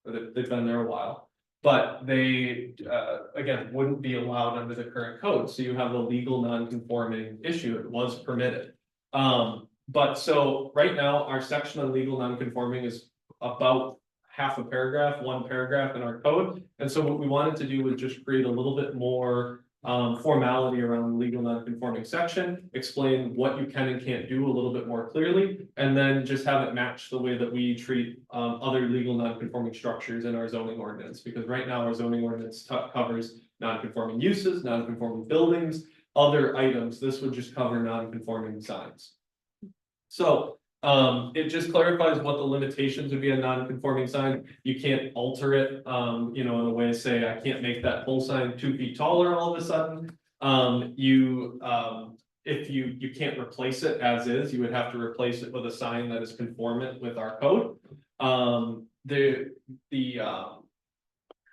they've been there a while. But they, again, wouldn't be allowed under the current code, so you have the legal non-conforming issue, it was permitted. But so right now, our section on legal non-conforming is about half a paragraph, one paragraph in our code. And so what we wanted to do was just create a little bit more formality around the legal non-conforming section, explain what you can and can't do a little bit more clearly, and then just have it match the way that we treat other legal non-conforming structures in our zoning ordinance. Because right now our zoning ordinance covers non-conforming uses, non-conforming buildings, other items. This would just cover non-conforming signs. So it just clarifies what the limitations would be on non-conforming sign. You can't alter it, in a way, say, I can't make that pole sign 2 feet taller all of a sudden. If you can't replace it as is, you would have to replace it with a sign that is conformant with our code. The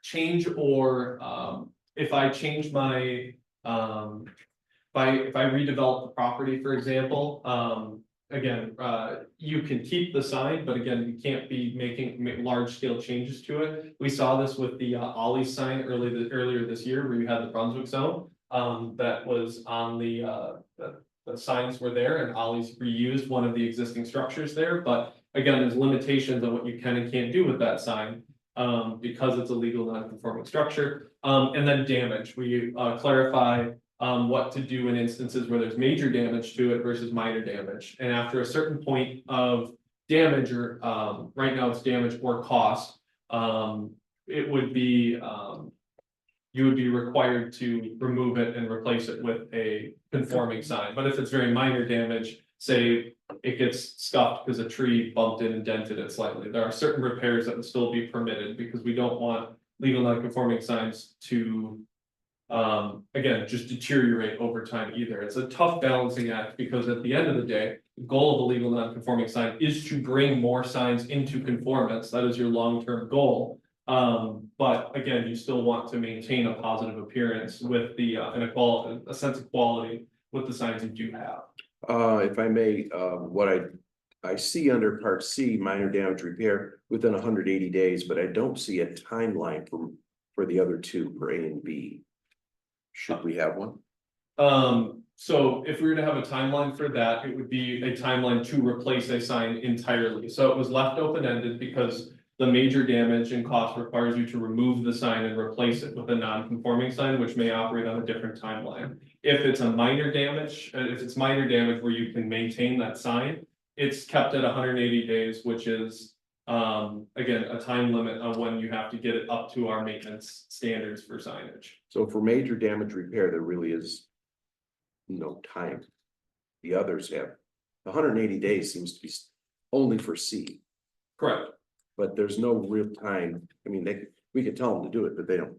change, or if I change my if I redevelop the property, for example, again, you can keep the sign, but again, you can't be making large scale changes to it. We saw this with the Ollie's sign earlier this year, where you had the Brunswick zone. That was on the signs were there, and Ollie's reused one of the existing structures there. But again, there's limitations on what you can and can't do with that sign, because it's a legal non-conforming structure. And then damage, we clarify what to do in instances where there's major damage to it versus minor damage. And after a certain point of damage, or right now it's damage or cost, it would be you would be required to remove it and replace it with a conforming sign. But if it's very minor damage, say it gets scuffed because a tree bumped in and dented it slightly, there are certain repairs that would still be permitted, because we don't want legal non-conforming signs to again, just deteriorate over time either. It's a tough balancing act, because at the end of the day, the goal of a legal non-conforming sign is to bring more signs into conformance. That is your long-term goal. But again, you still want to maintain a positive appearance with the a sense of quality with the signs you do have. If I may, what I see under part C, minor damage repair within 180 days, but I don't see a timeline for the other two, for A and B. Should we have one? So if we were to have a timeline for that, it would be a timeline to replace a sign entirely. So it was left open-ended because the major damage and cost requires you to remove the sign and replace it with a non-conforming sign, which may operate on a different timeline. If it's a minor damage, if it's minor damage where you can maintain that sign, it's kept at 180 days, which is again, a time limit on when you have to get it up to our maintenance standards for signage. So for major damage repair, there really is no time. The others have, 180 days seems to be only for C, Correct. but there's no real time. I mean, we could tell them to do it, but they don't.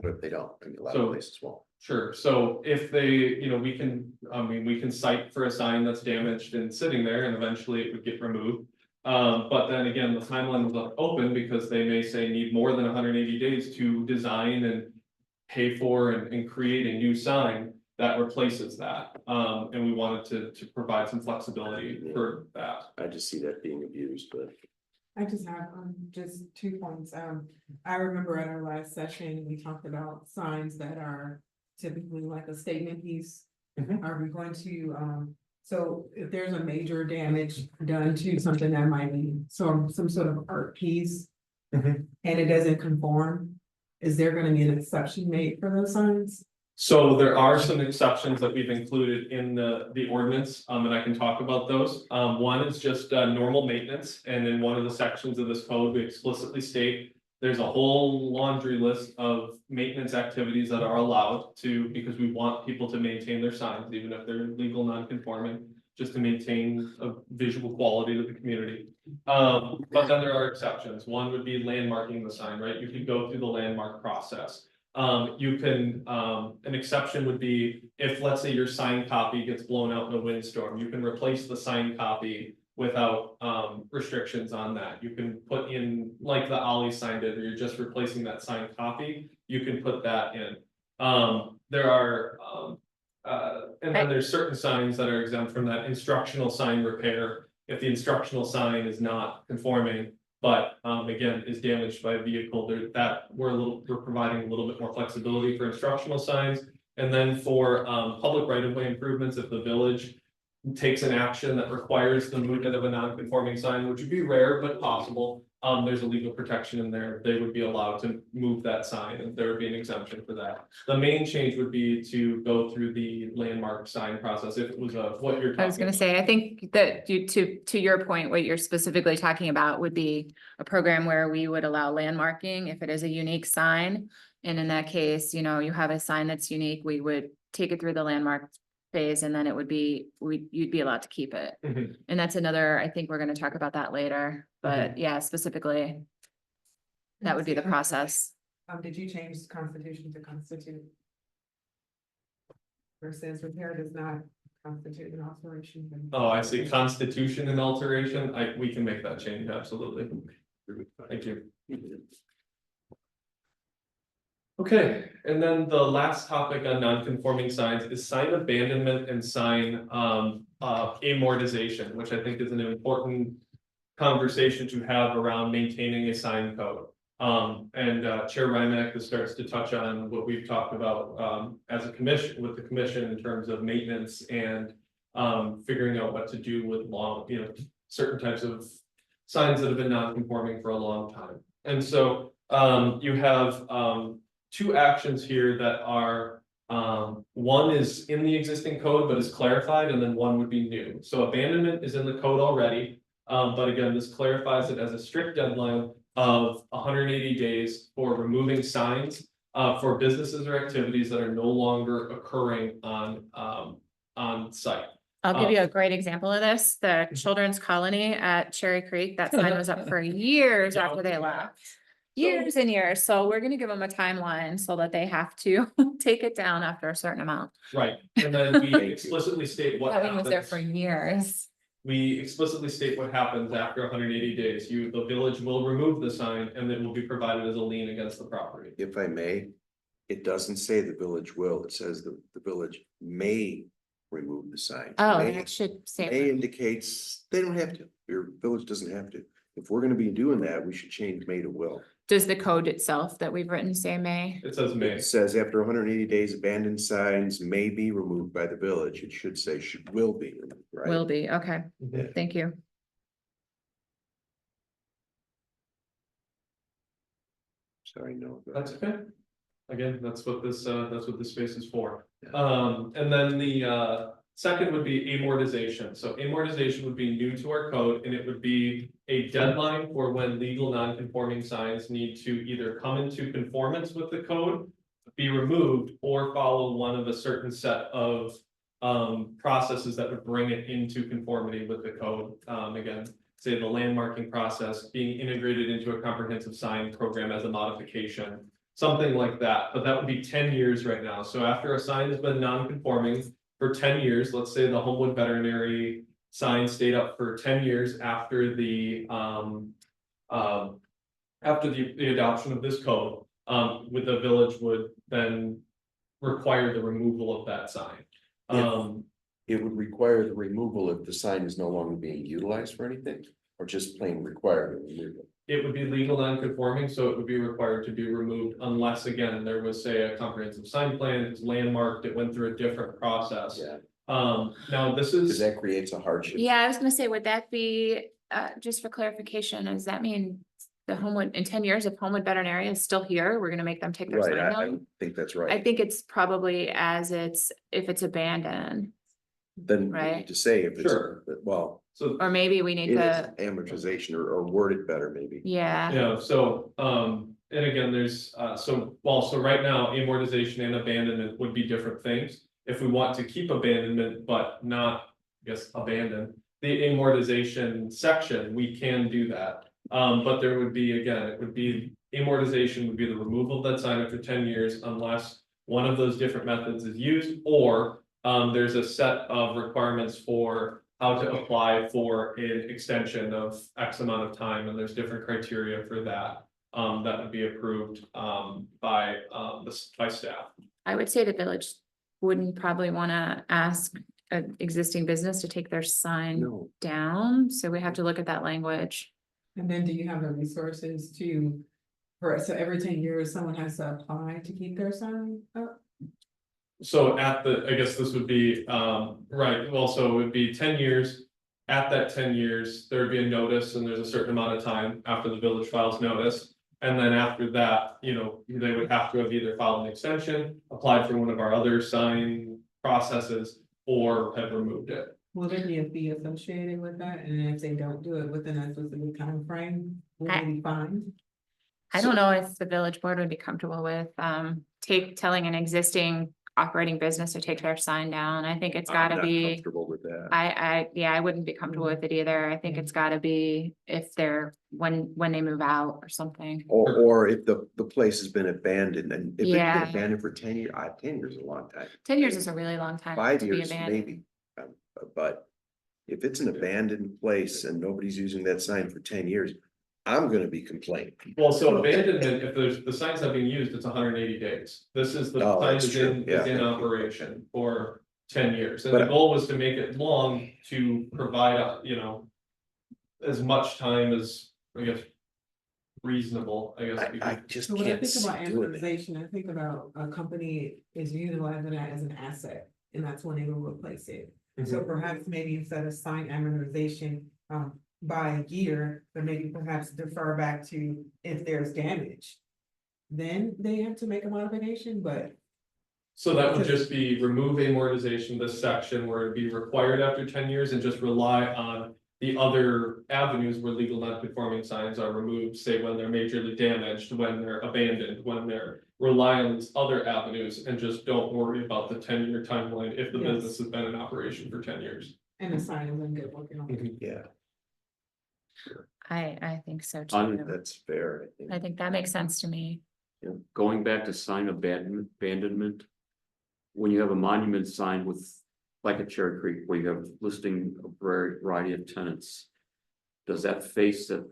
But they don't, I mean, a lot of So- places won't. Sure, so if they, we can cite for a sign that's damaged and sitting there, and eventually it would get removed. But then again, the timeline was left open because they may say need more than 180 days to design and pay for and create a new sign that replaces that. And we wanted to provide some flexibility for that. I just see that being abused, but I just have just 2 points. I remember at our last session, we talked about signs that are typically like a statement piece. Mhm. Are we going to, so if there's a major damage done to something that might be some sort of art piece. Mhm. And it doesn't conform, is there gonna be an exception made for those signs? So there are some exceptions that we've included in the ordinance, and I can talk about those. One is just normal maintenance, and in one of the sections of this code, we explicitly state there's a whole laundry list of maintenance activities that are allowed to, because we want people to maintain their signs, even if they're legal non-conforming. just to maintain a visual quality to the community. But then there are exceptions. One would be landmarking the sign, right? You could go through the landmark process. You can, an exception would be if, let's say, your sign copy gets blown out in a windstorm, you can replace the sign copy without restrictions on that. You can put in, like the Ollie sign did, where you're just replacing that sign copy, you can put that in. There are, and then there's certain signs that are exempt from that. Instructional sign repair, if the instructional sign is not conforming, but again, is damaged by a vehicle, we're providing a little bit more flexibility for instructional signs. And then for public right-of-way improvements, if the village takes an action that requires the movement of a non-conforming sign, which would be rare but possible, there's a legal protection in there. They would be allowed to move that sign, and there would be an exemption for that. The main change would be to go through the landmark sign process if it was what you're talking I was gonna say, I think that to your point, what you're specifically talking about would be a program where we would allow landmarking if it is a unique sign. And in that case, you know, you have a sign that's unique, we would take it through the landmark phase, and then it would be, you'd be allowed to keep it. Mhm. And that's another, I think we're gonna talk about that later, but yeah, specifically, that would be the process. Did you change constitution to constitute? Where it says repair does not constitute an alteration. then- Oh, I see. Constitution and alteration. We can make that change, absolutely. Thank you. Okay, and then the last topic on non-conforming signs is sign abandonment and sign amortization, which I think is an important conversation to have around maintaining a sign code. And Chair Rymack starts to touch on what we've talked about as a commission, with the commission, in terms of maintenance and figuring out what to do with certain types of signs that have been non-conforming for a long time. And so you have two actions here that are, one is in the existing code but is clarified, and then one would be new. So abandonment is in the code already, but again, this clarifies it as a strict deadline of 180 days for removing signs for businesses or activities that are no longer occurring on site. I'll give you a great example of this. The Children's Colony at Cherry Creek, that sign was up for years after they left. Years and years. So we're gonna give them a timeline so that they have to take it down after a certain amount. Right, and then we explicitly state what That one was there happens. for years. We explicitly state what happens after 180 days. The village will remove the sign and it will be provided as a lien against the property. If I may, it doesn't say the village will, it says the village may remove the sign. Oh, May- that should May say, indicates they don't have to, your village doesn't have to. If we're gonna be doing that, we should change may to will. does the code itself that we've written say may? It says may. It says after 180 days, abandoned signs may be removed by the village. It should say will be, right? Will be, okay, Yeah. thank you. Sorry, no. That's okay. Again, that's what this space is for. And then the second would be amortization. So amortization would be new to our code, and it would be a deadline for when legal non-conforming signs need to either come into conformance with the code, be removed, or follow one of a certain set of processes that would bring it into conformity with the code. Again, say the landmarking process being integrated into a comprehensive sign program as a modification, something like that. But that would be 10 years right now. So after a sign has been non-conforming for 10 years, let's say the Homewood Veterinary sign stayed up for 10 years after the adoption of this code, with the village would then require the removal of that sign. It would require the removal if the sign is no longer being utilized for anything, or just plain require the removal. It would be legal non-conforming, so it would be required to be removed unless, again, there was, say, a comprehensive sign plan, it's landmarked, it went through a different process. Yeah, Now this because is, that creates a hardship. Yeah, I was gonna say, would that be, just for clarification, does that mean the Homewood, in 10 years, if Homewood Veterinary is still here, we're gonna make them take their Right, sign I down? think that's I right. think it's probably if it's abandoned, Then we right. need to say if it's, Sure. well, so, or maybe we need it is to, amortization or word it better, maybe. yeah. yeah, so, and again, there's, so right now, amortization and abandonment would be different things. If we want to keep abandonment, but not guess, abandoned. The amortization section, we can do that. But there would be, again, it would be, amortization would be the removal of that sign after 10 years unless one of those different methods is used, or there's a set of requirements for how to apply for an extension of X amount of time, and there's different criteria for that. That would be approved by staff. I would say the village wouldn't probably wanna ask an existing business to take their sign No, down, so we have to look at that language. And then do you have the resources to, so every 10 years, someone has to apply to keep their sign up? So I guess this would be, right, well, so it would be 10 years. At that 10 years, there would be a notice and there's a certain amount of time after the village files notice. And then after that, they would have to have either filed an extension, applied for one of our other sign processes, or have removed it. Will there be a fee associated with that? And if they don't do it within a specific time frame, will they be fined? I don't know if the village board would be comfortable with, telling an existing operating business to take their sign down. I think it's I'm gotta not be. comfortable with that. I wouldn't be comfortable with it either. I think it's gotta be if they're, when they move out or something. Or if the place has been abandoned, and if it's been Yeah. abandoned for 10 years, 10 years is a long time. 10 years is a really long time 5 to be years, abandoned. maybe, but if it's an abandoned place and nobody's using that sign for 10 years, I'm gonna be complaining. Well, so abandonment, if the sign's not being used, it's 180 days. This is the Oh, sign that's is true, is in yeah. operation for 10 years. And the But- goal was to make it long to provide, as much time as, I guess, reasonable, I guess. I just So when I can't think about do it. amortization, I think about a company is utilizing that as an asset, and that's when they will replace it. So perhaps maybe instead of sign amortization, by a year, but maybe perhaps defer back to if there's damage. Then they have to make a modification, but So that would just be remove amortization, this section where it'd be required after 10 years and just rely on the other avenues where legal non-conforming signs are removed, say when they're majorly damaged, when they're abandoned, when they're rely on these other avenues and just don't worry about the 10-year timeline if the Yes. business has been in operation for 10 years. and the sign is in good working order. Yeah, I think so On too. that's fair. I think that makes sense to me. Going back to sign abandonment. When you have a monument sign with, like a Cherry Creek, where you have listing a variety of tenants. Does that face that?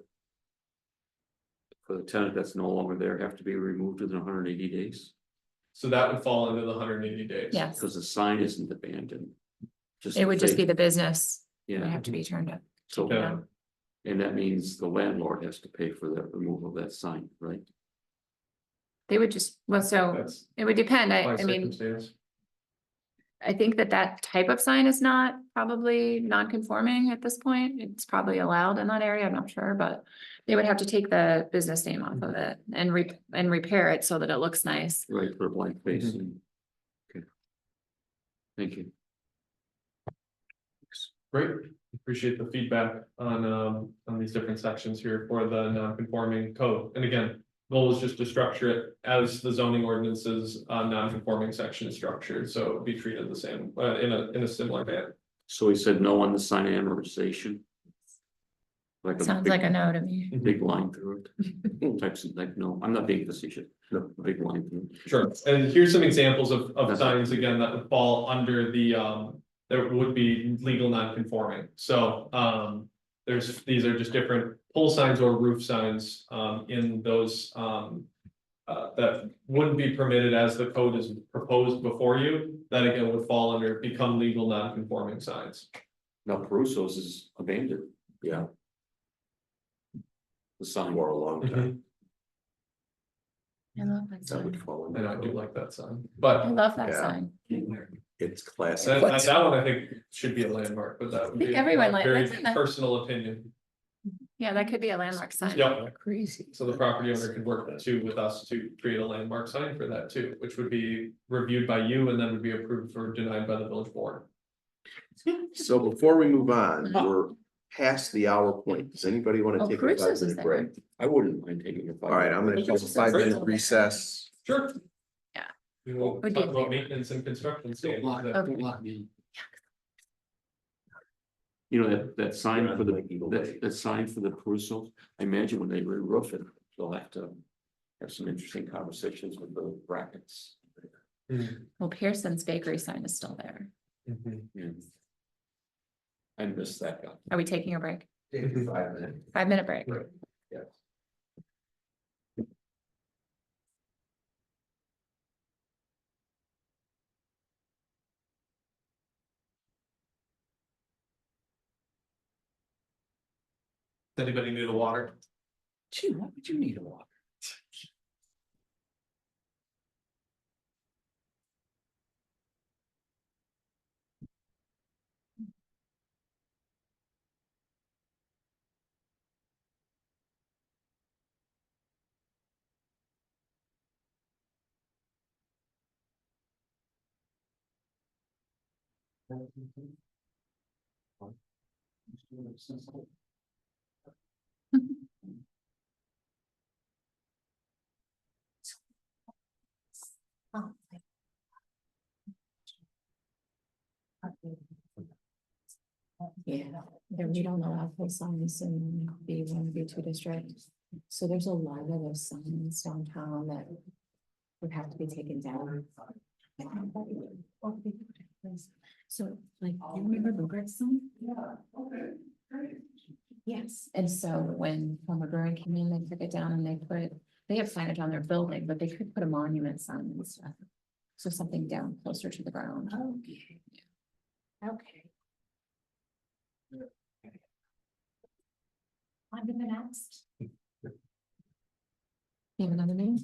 For the tenant that's no longer there, have to be removed within 180 days? So that would fall into the 180 days. Yes, Because the sign isn't abandoned. it would just be the the business would Yeah, have to be turned up. so, Yeah. and that means the landlord has to pay for that removal of that sign, right? They would just, well, so That's it would depend. by I mean, circumstance. I think that type of sign is not probably non-conforming at this point. It's probably allowed in that area. I'm not sure, but they would have to take the business name off of it and repair it so that it looks nice. Right, for a blank face. Mhm. and- Okay. Thank you. Great, appreciate the feedback on these different sections here for the non-conforming code. And again, goal is just to structure it as the zoning ordinances, non-conforming section is structured, so it'd be treated the same, in a similar manner. So he said no on the sign amortization. Like Sounds like a no to me. big line through it. Types of like, no, I'm not being facetious, no, a big line through it. Sure, and here's some examples of signs again that would fall under the, that would be legal non-conforming, so, these are just different pole signs or roof signs, in those, that wouldn't be permitted as the code is proposed before you, that again would fall under become legal non-conforming signs. Now Caruso's is abandoned, Yeah, the sign. for a long time, I love that that would sign. fall. And I do under. like that sign, I but love that Yeah. sign. It's classic. that one I think should be a landmark, but that would think be everyone a like- very that's in the- personal opinion. Yeah, that could be a landmark sign. Yep. Crazy. So the property owner could work with us to create a landmark sign for that too, which would be reviewed by you and then would be approved or denied by the village board. So before we move on, we're past the hour point. Does anybody want to Oh, take a Caruso's is 5-minute there. break? I wouldn't mind taking a five. All right, I'm gonna take a 5-minute recess. Sure. Yeah. We will Would talk be- about maintenance and construction. standards. Okay. You know, that sign for that sign for the Caruso, I imagine when they re-roof it, they'll have to have some interesting conversations with the brackets. Well, Pearson's bakery sign is still there. Yeah. I missed that guy. Are we taking a break? 5 minutes. 5-minute break. Yes. Does anybody need a water? Gee, why would you need a water? Yeah, we don't allow those signs in B1, B2 districts. So there's a lot of those signs downtown that would have to be taken down. So like, you remember Bogart's sign? Yes, and so when Homer Brewing came in, they took it down and they have signage on their building, but they could put a monument sign and stuff. So something down closer to the ground. Okay. Okay. On to the next. You have another name?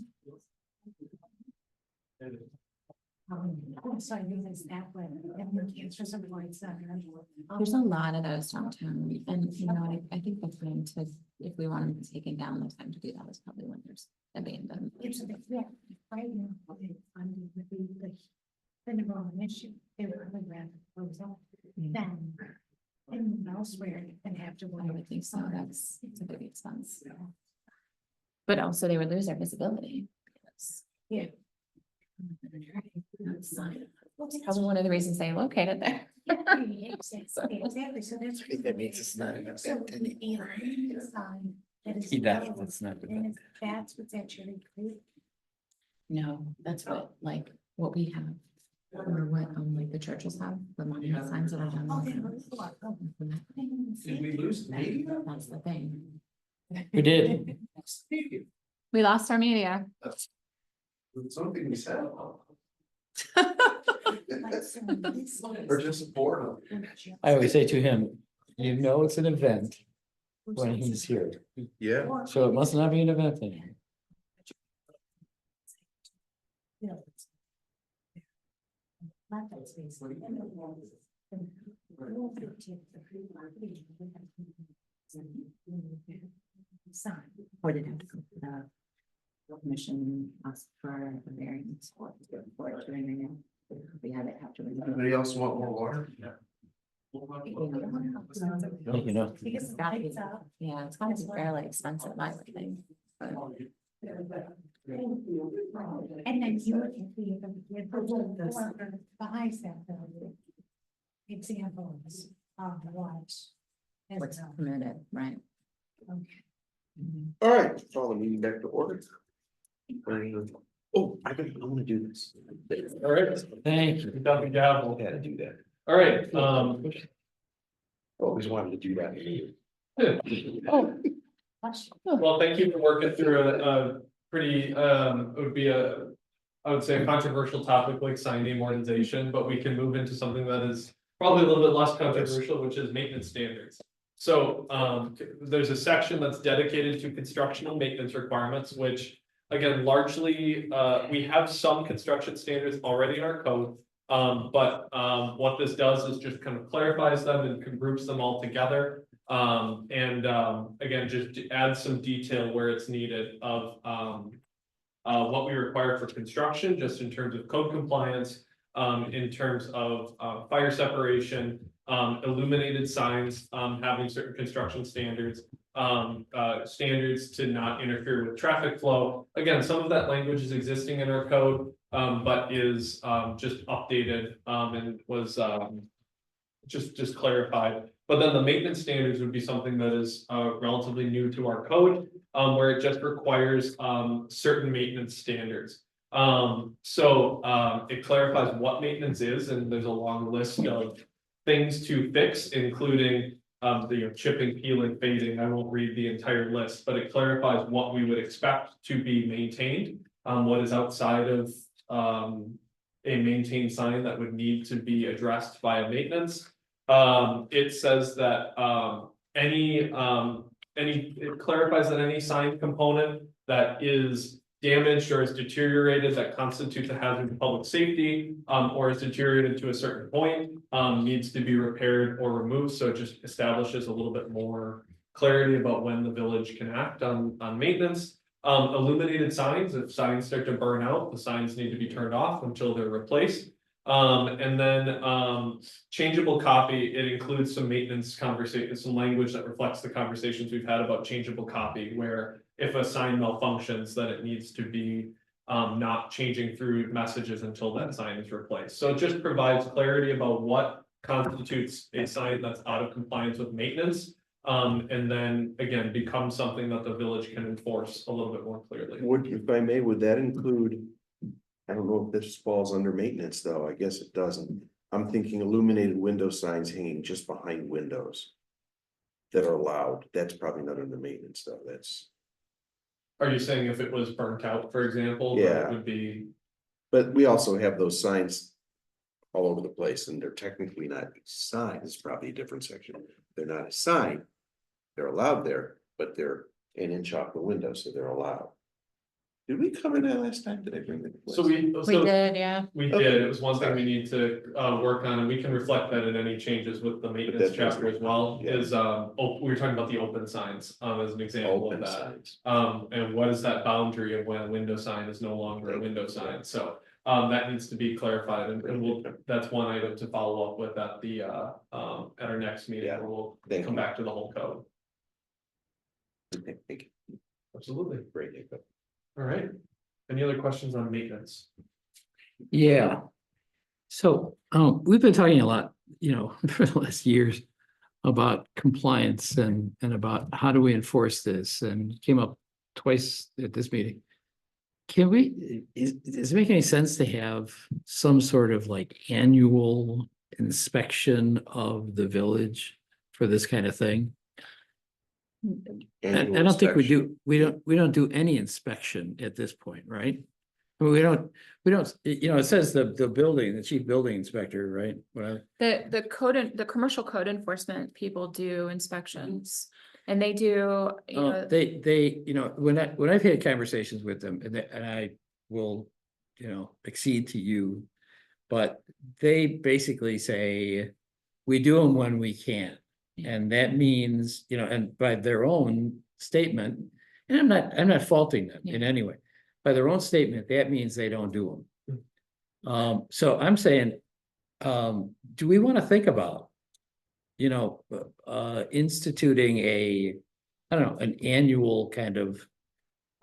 There's a lot of those downtown, and you know, I think the time to, if we want them taken down, the time to do that is probably when there's abandoned. Right now, funding would be the number one issue, they were really rather close off than and elsewhere and have to. I would think so, that's a big expense. But also they would lose their visibility. Yeah. That's probably one of the reasons they located there. Exactly, so that's. I think that means it's not an So, event anymore. you know, the sign that is He does, available, it's not an and event. if that's what's actually included. No, that's what, like, what we have, or what, like the churches have, the monument signs that are done. Oh, they lose a lot. Oh, I didn't see Did we it. lose the media? That's the thing. We did. We lost our media. Something we said. Like, so this Or is- just boredom. I always say to him, you know, it's an event when he's here, Yeah. so it must not be an event anymore. You know, it's- Not that space. Sign. Or they'd have to go to the commission, ask for a variance for doing it. We have it have to. Anybody else want more water? You know, Because It's gotta be- it's up. Yeah, it's gotta be fairly expensive, I would think. But And then you can be the buys that building. Examples of what. is what's done. permitted, right? Okay. All right, call the meeting back to order. Oh, I wanna do this. All right, thank you. got the gavel. Gotta do that. All right, Always wanted to do that. oh, well, thank you for working through a pretty, it would be I would say a controversial topic like sign amortization, but we can move into something that is probably a little bit less controversial, which is maintenance standards. So, there's a section that's dedicated to construction and maintenance requirements, which again, largely, we have some construction standards already in our code. But what this does is just kind of clarifies them and groups them all together. And again, just to add some detail where it's needed of what we require for construction, just in terms of code compliance, in terms of fire separation, illuminated signs, having certain construction standards, standards to not interfere with traffic flow. Again, some of that language is existing in our code, but is just updated and was just clarified. But then the maintenance standards would be something that is relatively new to our code, where it just requires certain maintenance standards. It clarifies what maintenance is, and there's a long list of things to fix, including the chipping, peeling, fading. I won't read the entire list, but it clarifies what we would expect to be maintained. What is outside of a maintained sign that would need to be addressed via maintenance. It says that it clarifies that any sign component that is damaged or is deteriorated that constitutes a hazard to public safety, or is deteriorated to a certain point, needs to be repaired or removed. So it just establishes a little bit more clarity about when the village can act on maintenance. Illuminated signs, if signs start to burn out, the signs need to be turned off until they're replaced. And then changeable copy, it includes some maintenance conversation, some language that reflects the conversations we've had about changeable copy, where if a sign malfunctions, then it needs to be not changing through messages until that sign is replaced. So it just provides clarity about what constitutes a sign that's out of compliance with maintenance. And then again, becomes something that the village can enforce a little bit more clearly. Would, if I may, would that include? I don't know if this falls under maintenance, though. I guess it doesn't. I'm thinking illuminated window signs hanging just behind windows. That are allowed. That's probably not under maintenance, though. That's. Are you saying if it was burnt out, for example? that Yeah. It would be, But we also have those signs. All over the place, and they're technically not signs. It's probably a different section. They're not a sign. They're allowed there, but they're an inch off the window, so they're allowed. Did we cover that last time? Did I bring that? so we did, yeah. did, it was one thing we need to work on, and we can reflect that in any changes with the maintenance that's chapter as well, yeah. is we were talking about the open signs as an example of Open that. signs. And what is that boundary of when a window sign is no longer a window sign, so that needs to be clarified, and that's one item to follow up with at the at our next meeting, Yeah. where we'll Thank come you. back to the whole code. Thank you. Absolutely. Great. All right, any other questions on maintenance? Yeah. So, we've been talking a lot, for the last years about compliance and about how do we enforce this, and came up twice at this meeting. Can we, does it make any sense to have some sort of like annual inspection of the village for this kind of thing? I don't think we do, we don't do any inspection at this point, right? I mean, we don't, it says the chief building inspector, right? Whatever. The commercial code enforcement people do inspections, and they do, They, when I've had conversations with them, and I will, accede to you. But they basically say, we do them when we can. And that means, and by their own statement, and I'm not faulting them in any way. By their own statement, that means they don't do them. So I'm saying, do we want to think about, instituting an annual kind of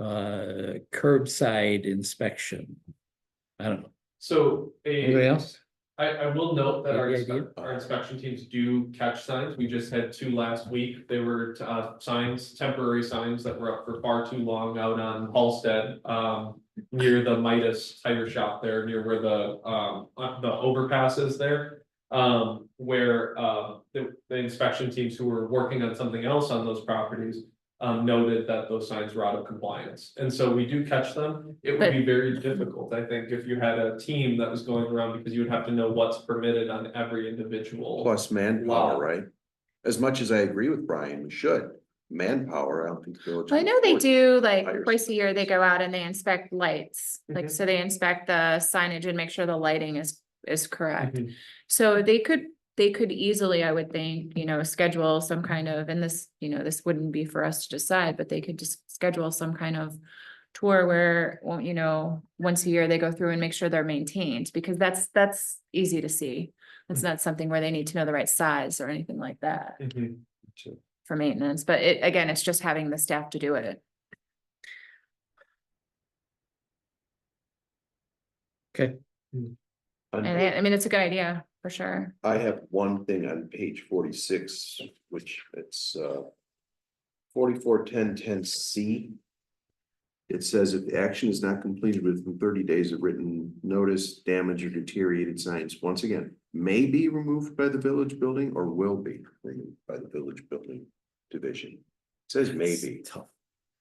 curbside inspection? I don't know. So Anybody else? I will note that Any idea? our inspection teams do catch signs. We just had 2 last week. They were signs, temporary signs that were up for far too long out on Halsted. Near the Midas tire shop there, near where the overpass is there. Where the inspection teams who were working on something else on those properties. Noted that those signs were out of compliance, and so we do catch them. It would be very difficult, I think, if you had a team that was going around, because you would have to know what's permitted on every individual. Plus manpower, Wow. right? As much as I agree with Brian, we should. Manpower, I don't think. the village I can know they afford do, like hires. twice a year, they go out and they inspect lights, like, Mhm. so they inspect the signage and make sure the lighting is correct. Mhm. So they could easily, I would think, schedule some kind of, and this, this wouldn't be for us to decide, but they could just schedule some kind of tour where, well, once a year they go through and make sure they're maintained, because that's easy to see. It's not something where they need to know the right size or anything like that Mhm. for maintenance, but again, it's just having the staff to do it. Okay. On And I mean, it's a good idea, for sure. I have one thing on page 46, which it's 441010C. It says if the action is not completed within 30 days of written notice, damage or deteriorated signs, once again, may be removed by the village building or will be removed by the village building division. It says maybe. Tough.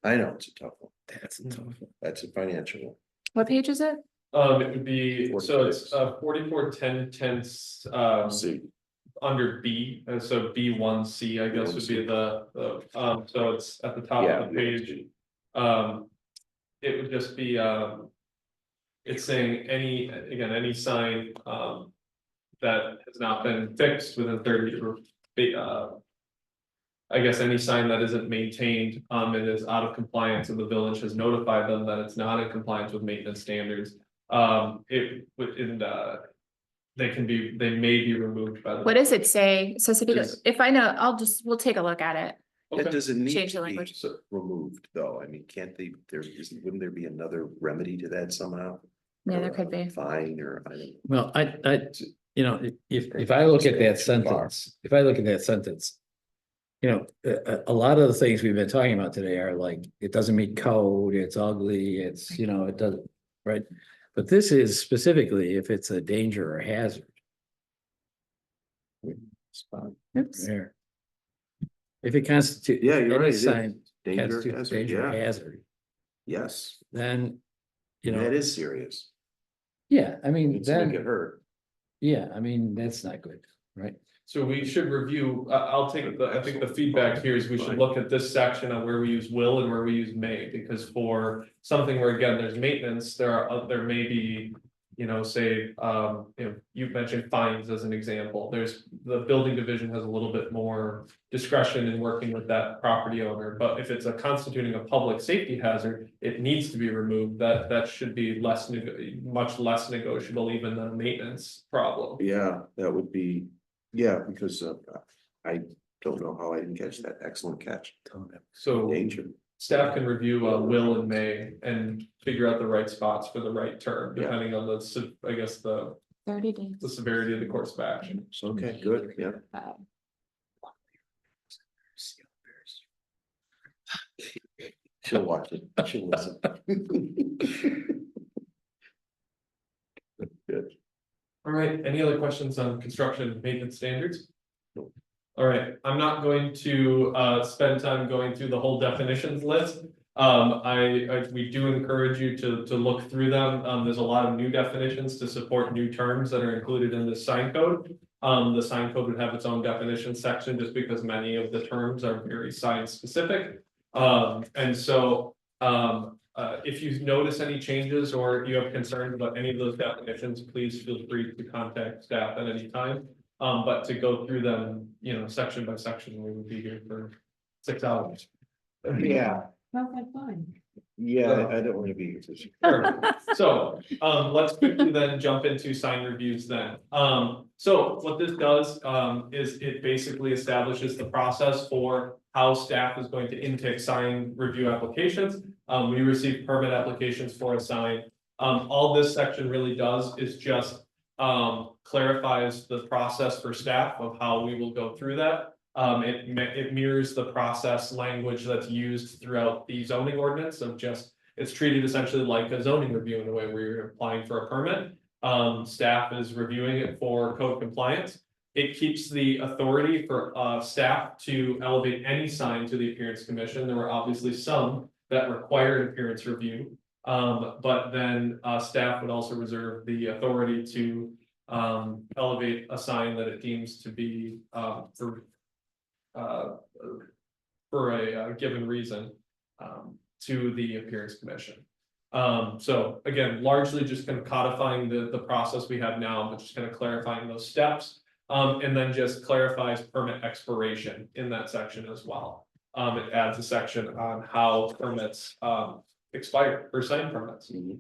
I know it's a tough one. That's a tough one. That's a financial one. What page is it? It would be, so it's 46. 441010 See, under B, so B1C, I guess would be the, so it's at the top yeah. of the page. It would just be, it's saying any sign, that has not been fixed within 30 or, I guess any sign that isn't maintained, and is out of compliance and the village has notified them that it's not in compliance with maintenance standards. It would, they may be removed by the. What does it say? It says Just- if I know, we'll take a look at it. that Okay. doesn't need Change the to be language. removed, though. I mean, can't they, wouldn't there be another remedy to that somehow? Yeah, there Or could a be. Fine or, I don't. Well, you know, if I look at that sentence, you know, a lot of the things we've been talking about today are like, it doesn't meet code, it's ugly, it's, you know, it doesn't, right? But this is specifically if it's a danger or hazard. Spot Oops. there. If it constitutes. Yeah, you're any right. it is. sign Danger, constitutes hazard, danger or yeah, hazard, yes, then, you that know, is serious. yeah, I mean, It's gonna get then, hurt. yeah, I mean, that's not good, right? So we should review, I'll take I think the feedback here is we should look at this section on where we use will and where we use may, because for something where again, there's maintenance, there may be. You know, say, you've mentioned fines as an example, the building division has a little bit more discretion in working with that property owner. But if it's constituting a public safety hazard, it needs to be removed, that should be much less negotiable even than a maintenance problem. Yeah, that would be, yeah, because I don't know how I didn't catch that. Excellent catch. So Danger. staff can review will and may and figure out the right spots for the right term, Yeah. depending on I guess the 30 days. severity of the course of action. Okay, good, yeah. She'll watch it. She'll listen. Good. All right, any other questions on construction and maintenance standards? Nope. All right, I'm not going to spend time going through the whole definitions list. We do encourage you to look through them. There's a lot of new definitions to support new terms that are included in the sign code. The sign code would have its own definition section just because many of the terms are very sign specific. And so if you notice any changes or you have concerns about any of those definitions, please feel free to contact staff at any time. But to go through them, you know, section by section, we would be here for 6 hours. Yeah, Sounds like fun. yeah, I don't wanna be. Sure. So, let's quickly then jump into sign reviews then. So what this does, is it basically establishes the process for how staff is going to intake sign review applications. We receive permit applications for a sign. All this section really does is just clarifies the process for staff of how we will go through that. It mirrors the process language that's used throughout the zoning ordinance of just, it's treated essentially like a zoning review in the way where you're applying for a permit. Staff is reviewing it for code compliance. It keeps the authority for staff to elevate any sign to the appearance commission. There were obviously some that require an appearance review. But then staff would also reserve the authority to elevate a sign that it deems to be for a given reason to the appearance commission. So again, largely just kind of codifying the process we have now, but just kind of clarifying those steps. And then just clarifies permit expiration in that section as well. It adds a section on how permits expire for sign permits. And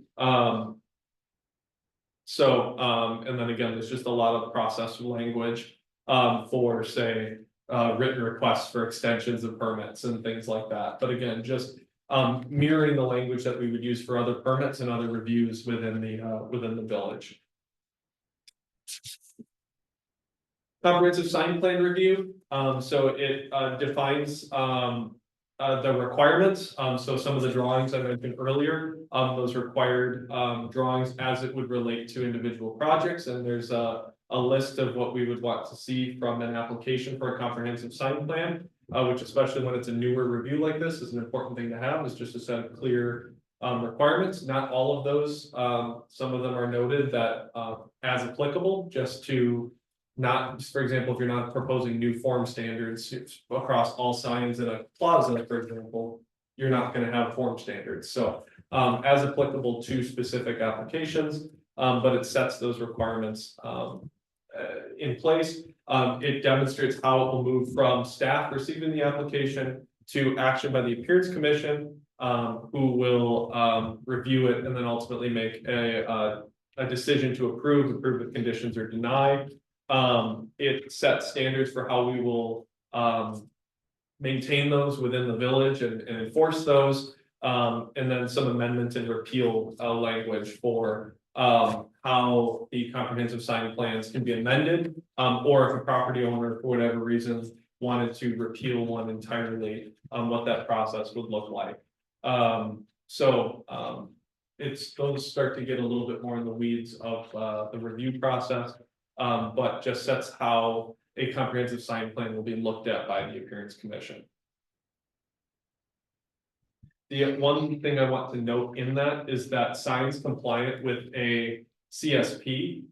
then again, there's just a lot of process language for say written requests for extensions of permits and things like that. But again, just mirroring the language that we would use for other permits and other reviews within the village. Comprehensive sign plan review, so it defines the requirements, so some of the drawings I mentioned earlier, those required drawings as it would relate to individual projects, and there's a list of what we would want to see from an application for a comprehensive sign plan, which especially when it's a newer review like this is an important thing to have, is just a set of clear requirements. Not all of those, some of them are noted that as applicable, just to not, for example, if you're not proposing new form standards across all signs in a plaza, for example, you're not gonna have form standards, so as applicable to specific applications, but it sets those requirements in place. It demonstrates how it will move from staff receiving the application to action by the appearance commission, who will review it and then ultimately make a decision to approve with conditions or deny. It sets standards for how we will maintain those within the village and enforce those. And then some amendment and repeal language for how the comprehensive sign plans can be amended. Or if a property owner, for whatever reason, wanted to repeal one entirely, what that process would look like. It's those start to get a little bit more in the weeds of the review process. But just sets how a comprehensive sign plan will be looked at by the appearance commission. The one thing I want to note in that is that signs compliant with a CSP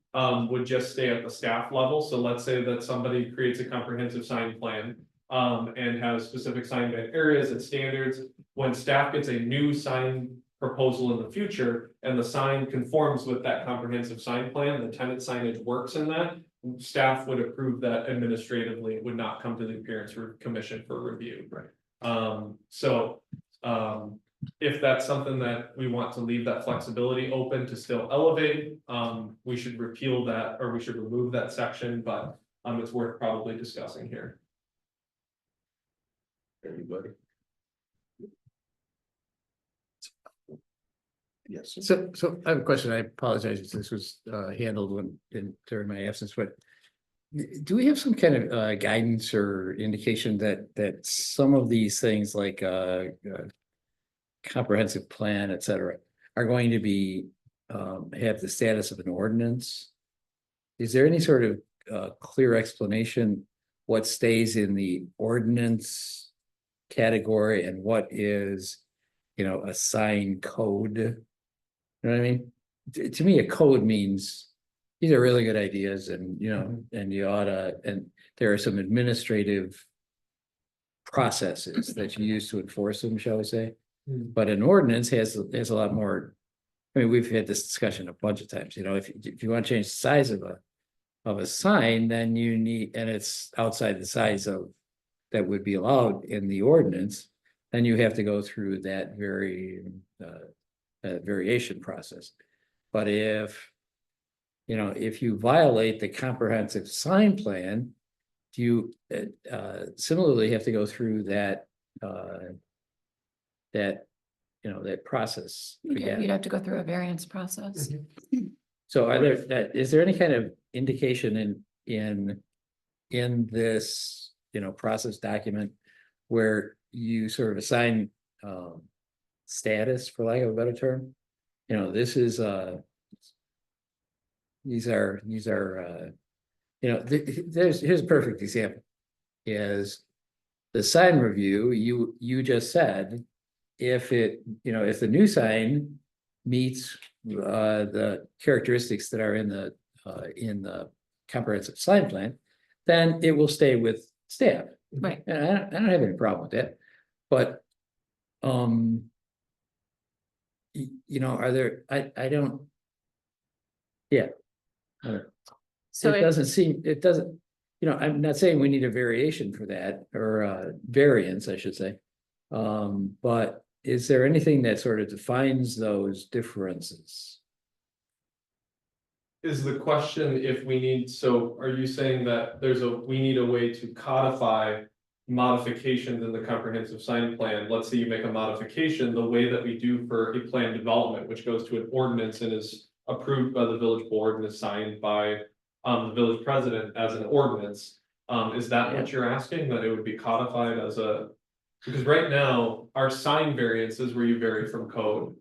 would just stay at the staff level. So let's say that somebody creates a comprehensive sign plan and has specific sign ban areas and standards. When staff gets a new sign proposal in the future and the sign conforms with that comprehensive sign plan, the tenant signage works in that, staff would approve that administratively. It would not come to the appearance commission for review. Right. If that's something that we want to leave that flexibility open to still elevate, we should repeal that, or we should remove that section, but it's worth probably discussing here. Anybody? Yes. So I have a question. I apologize if this was handled during my absence, but do we have some kind of guidance or indication that some of these things like comprehensive plan, et cetera, are going to be have the status of an ordinance? Is there any sort of clear explanation what stays in the ordinance category and what is, a sign code? You know what I mean? To me, a code means these are really good ideas and, and you oughta, and there are some administrative processes that you use to enforce them, shall we say? But an ordinance has a lot more. I mean, we've had this discussion a bunch of times, if you want to change the size of a sign, then you need, and it's outside the size of that would be allowed in the ordinance, then you have to go through that variation process. But if you violate the comprehensive sign plan, you similarly have to go through that process. You'd have to go through a variance process. So is there any kind of indication in this, process document where you sort of assign status, for lack of a better term? This is here's a perfect example is the sign review. You just said if the new sign meets the characteristics that are in the comprehensive sign plan, then it will stay with staff. Right. And I don't have any problem with that, but are there, I don't. Yeah. So it doesn't, I'm not saying we need a variation for that, or a variance, I should say. But is there anything that sort of defines those differences? Is the question if we need, so are you saying that we need a way to codify modifications in the comprehensive sign plan? Let's say you make a modification the way that we do for a plan development, which goes to an ordinance and is approved by the village board and is signed by the village president as an ordinance. Is that what you're asking, that it would be codified as a? Because right now, our sign variances where you vary from code,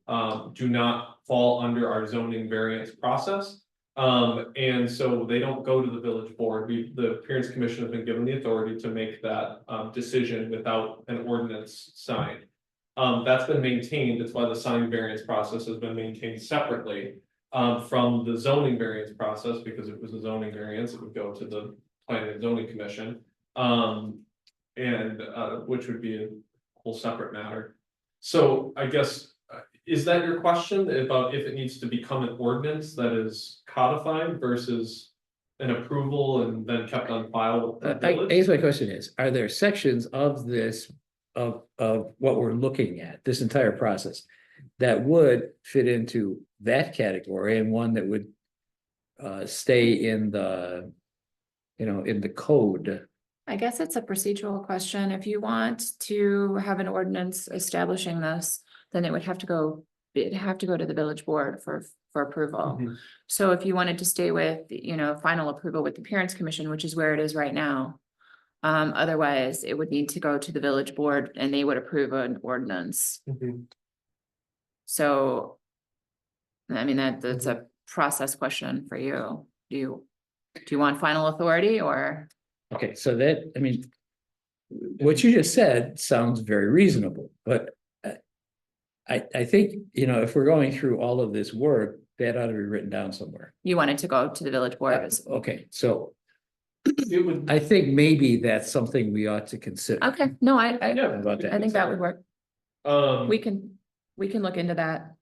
do not fall under our zoning variance process. And so they don't go to the village board. The appearance commission have been given the authority to make that, decision without an ordinance signed. That's been maintained. That's why the sign variance process has been maintained separately, from the zoning variance process, because if it was a zoning variance, it would go to the planning and zoning commission. Which would be a whole separate matter. So I guess, is that your question about if it needs to become an ordinance that is codified versus an approval and then kept on file with the I village? guess my question is, are there sections of this, of what we're looking at, this entire process, that would fit into that category and one that would stay in the, in the code? I guess it's a procedural question. If you want to have an ordinance establishing this, then it'd have to go to the village board for approval. Mhm. So if you wanted to stay with, final approval with the appearance commission, which is where it is right now. Otherwise, it would need to go to the village board and they would approve an ordinance. Mhm. So. I mean, that's a process question for you. Do you want final authority or? Okay, so that, I mean, what you just said sounds very reasonable, but I think, if we're going through all of this work, that ought to be written down somewhere. You wanted to go to the village board as, Okay, so It would, I think maybe that's something we ought to consider. okay, no, I yeah. About that. think that would work. We can look into that.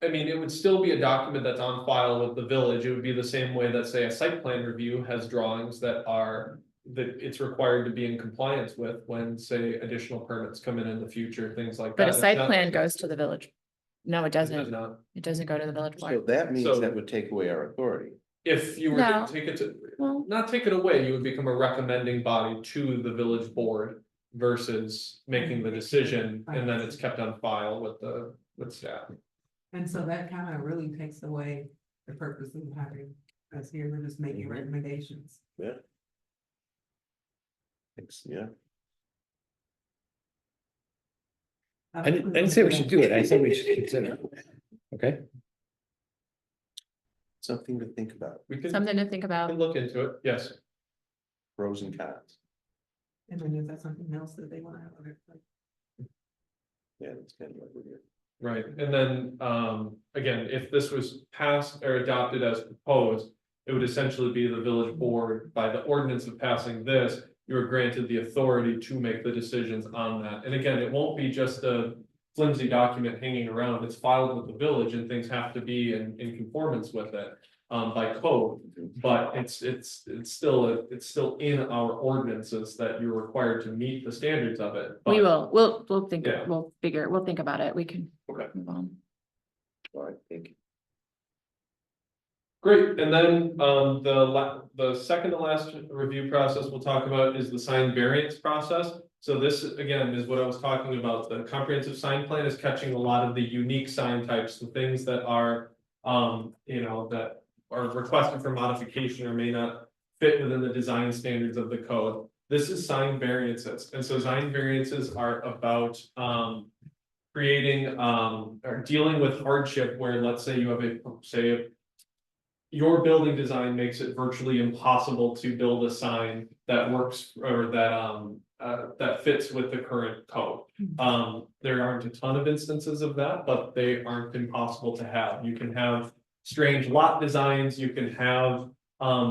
I mean, it would still be a document that's on file with the village. It would be the same way that, say, a site plan review has drawings that it's required to be in compliance with when, say, additional permits come in the future, things like that. But a It's site not- plan goes to the village. No, it It does doesn't. not. It doesn't go to the village So board. that means So- that would take away our authority. If you were No. to take it to, Well, not take it away, you would become a recommending body to the village board versus making the decision, and then it's kept on file with staff. And so that kind of really takes away the purpose of having us here, we're just making Mhm. recommendations. Yeah. I didn't say we should do it, I said we should consider. Okay, Something to think about, We can something to think about. look into it, yes. pros and cons. And then is that something else that they want to have? Yeah, that's kind of what we're doing. Right, and then, again, if this was passed or adopted as proposed, it would essentially be the village board, by the ordinance of passing this, you are granted the authority to make the decisions on that. And again, it won't be just a flimsy document hanging around, it's filed with the village and things have to be in conformance with it, by code. But it's still in our ordinances that you're required to meet the standards of it. We but- will, we'll think, Yeah. we'll think about it. We can. Okay. Move on. All right, thank you. Great, and then, the second to last review process we'll talk about is the sign variance process. So this, again, is what I was talking about, the comprehensive sign plan is catching a lot of the unique sign types, the things that are, that are requested for modification or may not fit within the design standards of the code. This is sign variances, and so sign variances are about, creating, or dealing with hardship where, let's say you have your building design makes it virtually impossible to build a sign that works or that fits with the current code. There aren't a ton of instances of that, but they aren't impossible to have. You can have strange lot designs, you can have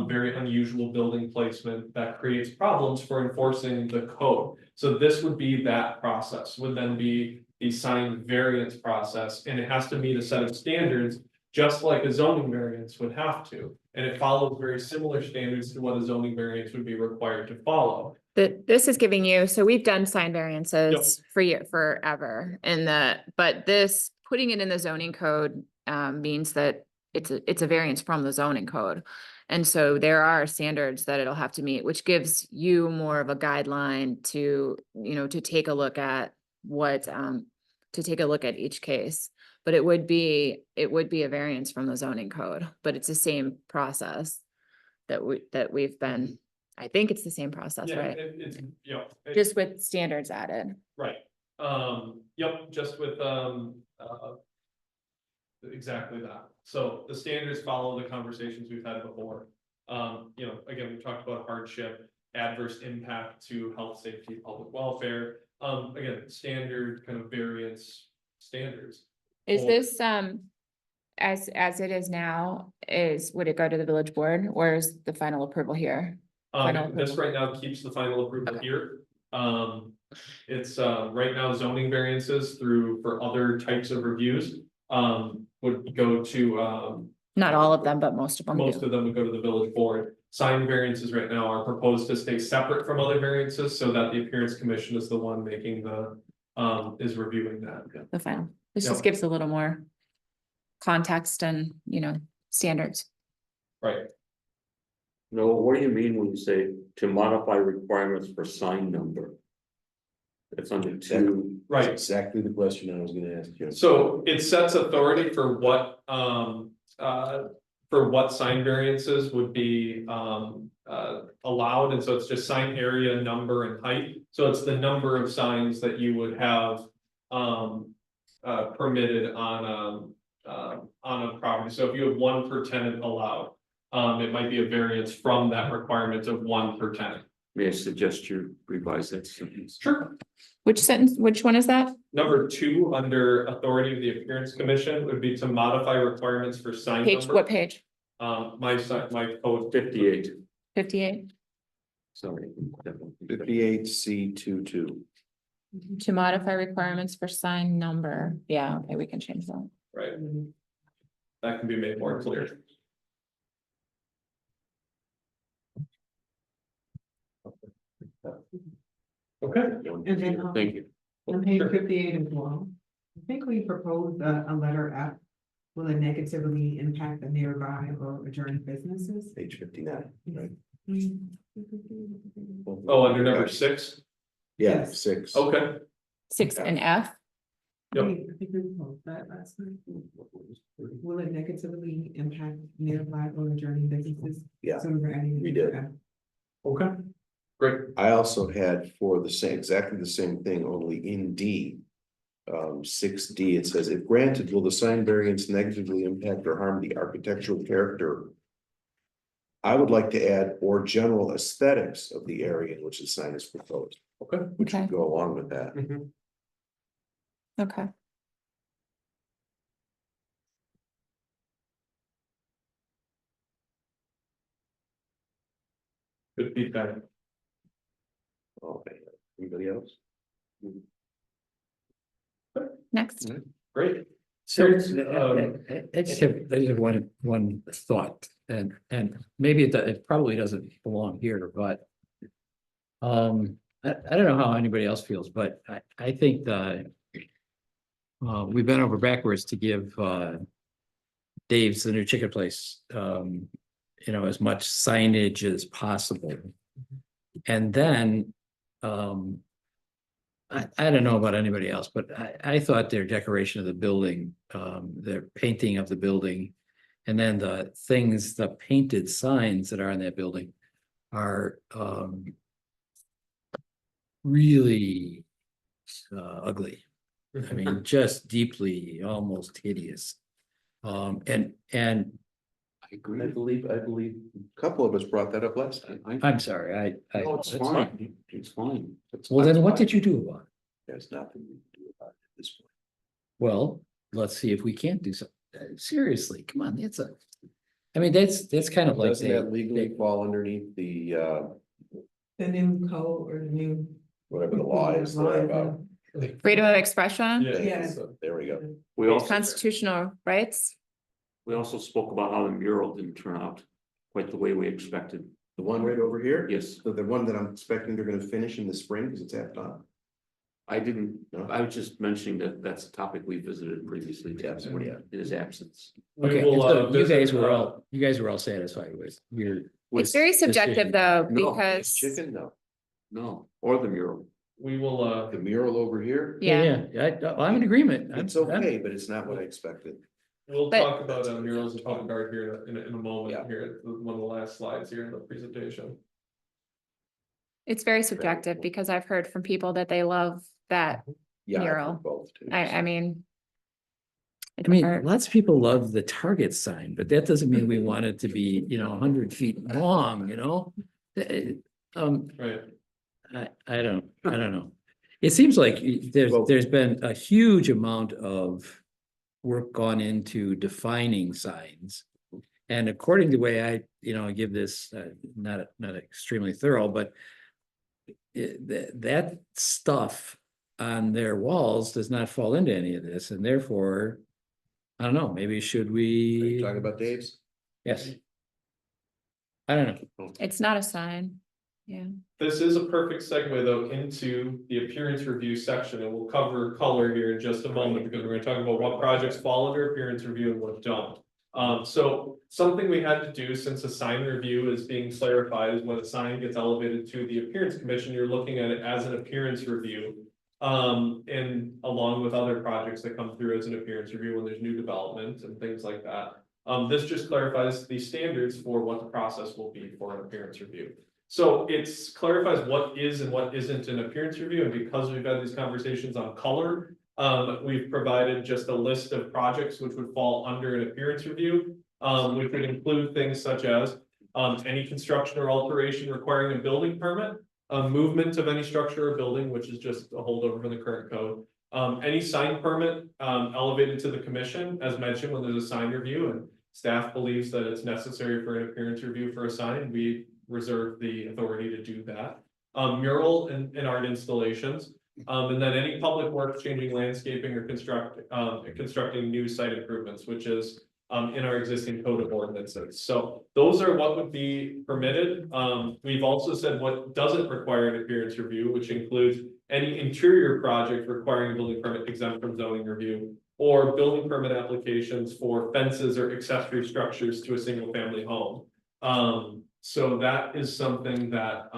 very unusual building placement that creates problems for enforcing the code. So this would be that process, would then be the sign variance process, and it has to meet a set of standards just like a zoning variance would have to. And it follows very similar standards to what a zoning variance would be required to follow. This is giving you, so we've done sign variances for forever, but this, putting it in the zoning code, means that it's a variance from the zoning code. And so there are standards that it'll have to meet, which gives you more of a guideline to, to take a look at each case. But it would be a variance from the zoning code, but it's the same process. that we've been, I think it's the same process, Yeah, right? it's, you know. Just with standards added. Right, yep, just with, exactly that. So the standards follow the conversations we've had before. You know, again, we talked about hardship, adverse impact to health, safety, public welfare. Again, standard kind of variance standards. Is Or- this, as it is now, would it go to the village board or is the final approval here? Final This approval. right now keeps the final approval Okay. here. It's, right now zoning variances for other types of reviews, would go to, Not all of them, but most of them most do. of them would go to the village board. Sign variances right now are proposed to stay separate from other variances so that the appearance commission is the one making the, is reviewing that. The final. This Yeah. just gives a little more context and, standards. Right, No, what do you mean when you say to modify requirements for sign number? That's under two. right. That's exactly the question I was gonna ask you. So it sets authority for what sign variances would be allowed, and so it's just sign area, number and height. So it's the number of signs that you would have permitted on a property. So if you have one per tenant allowed, it might be a variance from that requirement of one per tenant. May I suggest you revise that sentence? Sure. Which one is that? Number 2, under authority of the appearance commission, would be to modify requirements for sign Page, number. what page? My code 58, 58? sorry. 58C22. To modify requirements for sign number. Yeah, okay, we can change that. right? That can be made more clear. Okay, And then Thank you. on page Sure. 58 as well, I think we proposed a letter F. Will it negatively impact the nearby or adjoining businesses? Page 59, right? oh, under number 6, Yeah, Yes. 6. okay, 6 and F. Yep. I think we proposed that last night. Will it negatively impact nearby or adjoining businesses? Yeah, So we're adding. we did. F. okay, great, I also had for the same, exactly the same thing, only in D. 6D, it says, if granted, will the sign variance negatively impact or harm the architectural character? I would like to add, or general aesthetics of the area in which the sign is proposed, okay. which Okay. would go along with that. Mhm. Okay. Good feedback. Okay, anybody else? Next. Great. So Here's, I just have one thought, and maybe it probably doesn't belong here, but. I don't know how anybody else feels, but I think we've been over backwards to give Dave's, the new chicken place, as much signage as possible. And then, I don't know about anybody else, but I thought their decoration of the building, their painting of the building. And then the painted signs that are in that building are really ugly. I mean, just deeply, almost hideous. And I agree. I believe a couple of us brought that up last time. I'm sorry, No, it's that's fine, it's fine. Well, then what did you do about it? There's nothing we can do about it at this point. Well, let's see if we can't do something. Seriously, come on, that's kind of like. Doesn't that legally fall underneath the, The new code or the new. whatever the law is there about? Freedom of expression, Yeah. Yeah. So there we go. We also, constitutional rights. we also spoke about how the mural didn't turn out quite the way we expected. The one right over here? Yes, So the one that I'm expecting they're gonna finish in the spring because it's half done. I didn't, No? I was just mentioning that that's a topic we visited previously. Yeah, so what do you have? In his absence. We Okay, will, so you visit, guys were all satisfied with your. It's very subjective decision. though, No, because, Chicken, no. No, or the mural. We will, The mural over here? yeah, I'm in agreement. It's okay, but it's not what I expected. We'll But- talk about murals and public art here in a Yeah. moment here, one of the last slides here in the presentation. It's very subjective because I've heard from people that they love that. Yeah, I've heard Mural. both too. I mean. I mean, or- lots of people love the Target sign, but that doesn't mean we want it to be, 100 feet long, Right. I don't know. It seems like Well- there's been a huge amount of work gone into defining signs. And according to the way I give this, not extremely thorough, but that stuff on their walls does not fall into any of this, and therefore, I don't know, maybe should we? Talking about Dave's? Yes. I don't know. It's not a sign. Yeah. This is a perfect segue though into the appearance review section, and we'll cover color here in just a moment, because we're gonna talk about what projects fall under appearance review and what don't. So something we had to do, since a sign review is being clarified, is when a sign gets elevated to the appearance commission, you're looking at it as an appearance review. And along with other projects that come through as an appearance review when there's new development and things like that. This just clarifies the standards for what the process will be for an appearance review. So it's clarifies what is and what isn't an appearance review, and because we've had these conversations on color. We've provided just a list of projects which would fall under an appearance review, which would include things such as. Any construction or alteration requiring a building permit, movement of any structure or building, which is just a holdover from the current code. Any sign permit, elevated to the commission, as mentioned, when there's a sign review and staff believes that it's necessary for an appearance review for a sign, we reserve the authority to do that. Mural and art installations, and then any public work, changing landscaping or constructing new site improvements, which is in our existing code of ordinances. So those are what would be permitted. We've also said what doesn't require an appearance review, which includes any interior project requiring a building permit exempt from zoning review, or building permit applications for fences or accessory structures to a single family home. So that is something that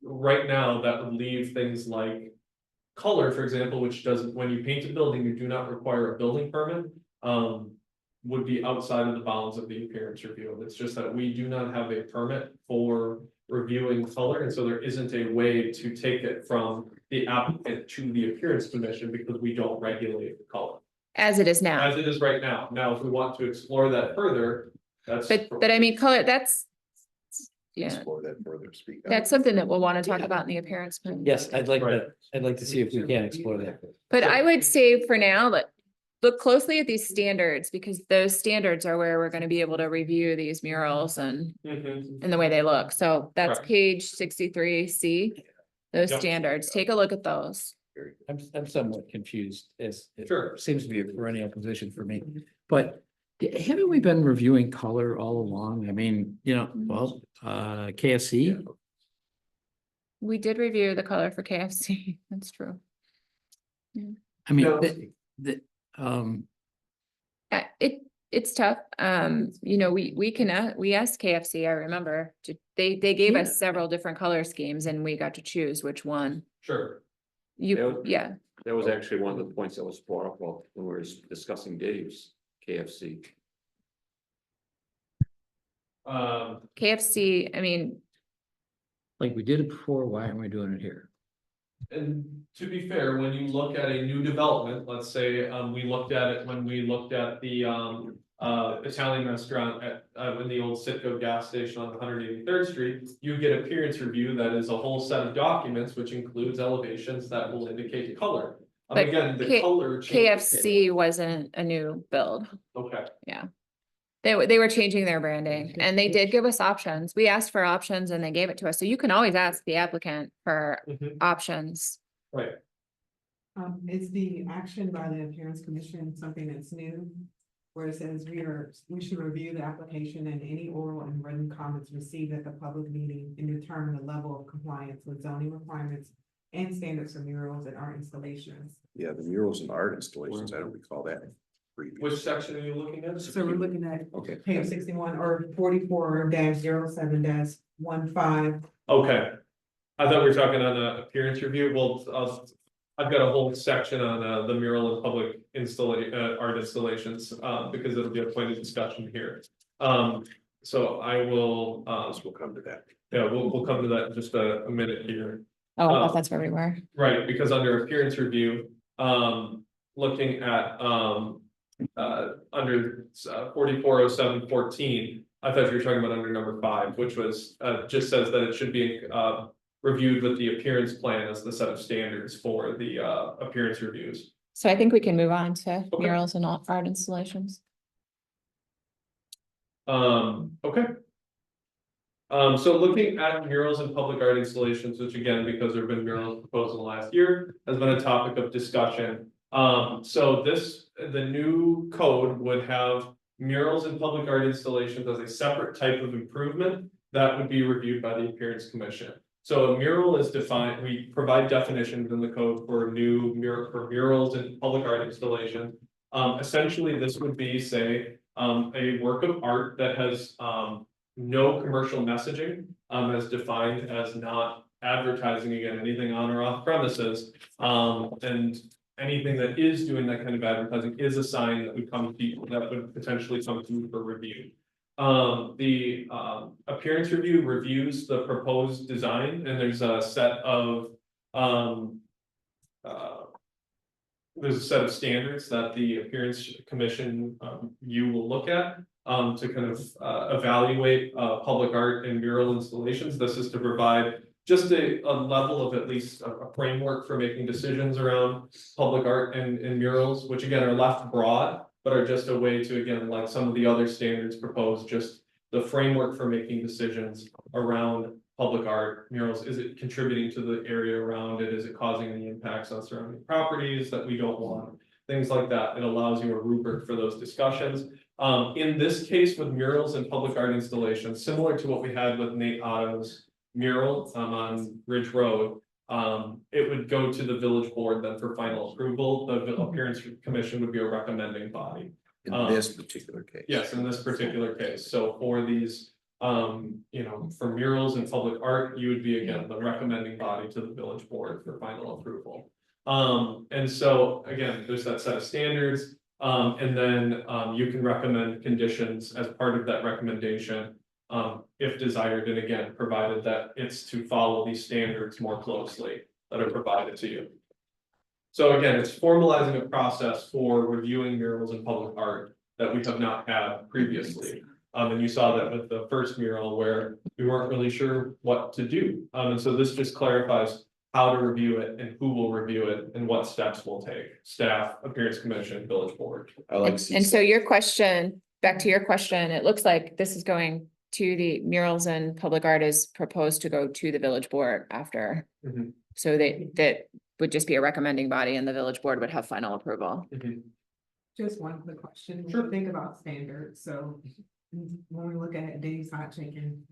right now that would leave things like color, for example, which doesn't, when you paint a building, you do not require a building permit. Would be outside of the bounds of the appearance review. It's just that we do not have a permit for reviewing color, and so there isn't a way to take it from the applicant to the appearance commission because we don't regulate the color. As it is now. As it is right now. Now, if we want to explore that further, that's. But I mean, color, that's. Yeah, Explore that further, speak. up. that's something that we'll want to talk about in the appearance. plan. Yes, I'd like Right. to see if we can explore that. But I would say for now, look closely at these standards, because those standards are where we're gonna be able to review these murals and Mhm. the way they look. So that's Correct. page 63C. Those Yep. standards, take a look at those. I'm somewhat confused, as it Sure. seems to be a perennial position for me, but haven't we been reviewing color all along? I mean, well, KFC. We did review the color for KFC. That's true. I mean, No. It's tough. We asked KFC, I remember, they gave Yeah. us several different color schemes and we got to choose which one. Sure. Yeah, That was actually one of the points that was brought up when we were discussing Dave's KFC. KFC, I mean, like we did it before, why aren't we doing it here? And to be fair, when you look at a new development, let's say, we looked at it when we looked at the, Italian restaurant at, in the old Citgo gas station on 183rd Street, you get appearance review that is a whole set of documents, which includes elevations that will indicate color. But Again, the K- color. changes. KFC wasn't a new build. Okay, They were changing their branding and they did give us options. We asked for options and they gave it to us. So you can always ask the applicant for Mhm. options. right. Is the action by the appearance commission something that's new? Where it says we should review the application and any oral and written comments received at the public meeting and determine the level of compliance with zoning requirements and standards for murals and art installations. Yeah, the murals and art installations, I don't recall that. previous. Which section are you looking at? So we're looking at Okay. page 61 or 44-07-15. Okay. I thought we were talking on the appearance review. Well, I've got a whole section on the mural and public art installations, because it'll be a point of discussion here. So I will, We'll come to that. yeah, we'll come to that in just a minute here. Oh, I Oh. thought that's where we were. Right, because under appearance review, looking at, under 440714. I thought you were talking about under number 5, which was, just says that it should be, reviewed with the appearance plan as the set of standards for the, appearance reviews. So I think we can move on to Okay. murals and art installations. Okay. So looking at murals and public art installations, which again, because there have been murals proposed in the last year, has been a topic of discussion. So the new code would have murals and public art installations as a separate type of improvement that would be reviewed by the Appearance Commission. So a mural is defined, we provide definitions in the code for murals and public art installation. Essentially, this would be, say, a work of art that has no commercial messaging, as defined as not advertising, again, anything on or off premises. And anything that is doing that kind of advertising is a sign that would come to you, that would potentially come to you for review. The appearance review reviews the proposed design, and there's a set of standards that the Appearance Commission you will look at to kind of evaluate public art and mural installations. This is to provide just a level of at least a framework for making decisions around public art and murals, which again are left broad, but are just a way to, again, like some of the other standards proposed, just the framework for making decisions around public art murals. Is it contributing to the area around it? Is it causing any impacts on surrounding properties that we don't want? Things like that. It allows you a rubric for those discussions. In this case with murals and public art installations, similar to what we had with Nate Otto's mural on Ridge Road, it would go to the village board then for final approval. The Appearance Commission would be a recommending body. In this particular case. Yes, in this particular case. So for these, for murals and public art, you would be again the recommending body to the village board for final approval. And so again, there's that set of standards. And then you can recommend conditions as part of that recommendation. If desired, and again, provided that it's to follow these standards more closely that are provided to you. So again, it's formalizing a process for reviewing murals and public art that we have not had previously. And you saw that with the first mural where we weren't really sure what to do. And so this just clarifies how to review it and who will review it and what steps we'll take. Staff, Appearance Commission, village board. I like. And so your question, back to your question, it looks like this is going to the murals and public art is proposed to go to the village board after. Mhm. So that would just be a recommending body and the village board would have final approval. Just one quick question. When Sure. you think about standards, so when we look at Dave's Hot Chicken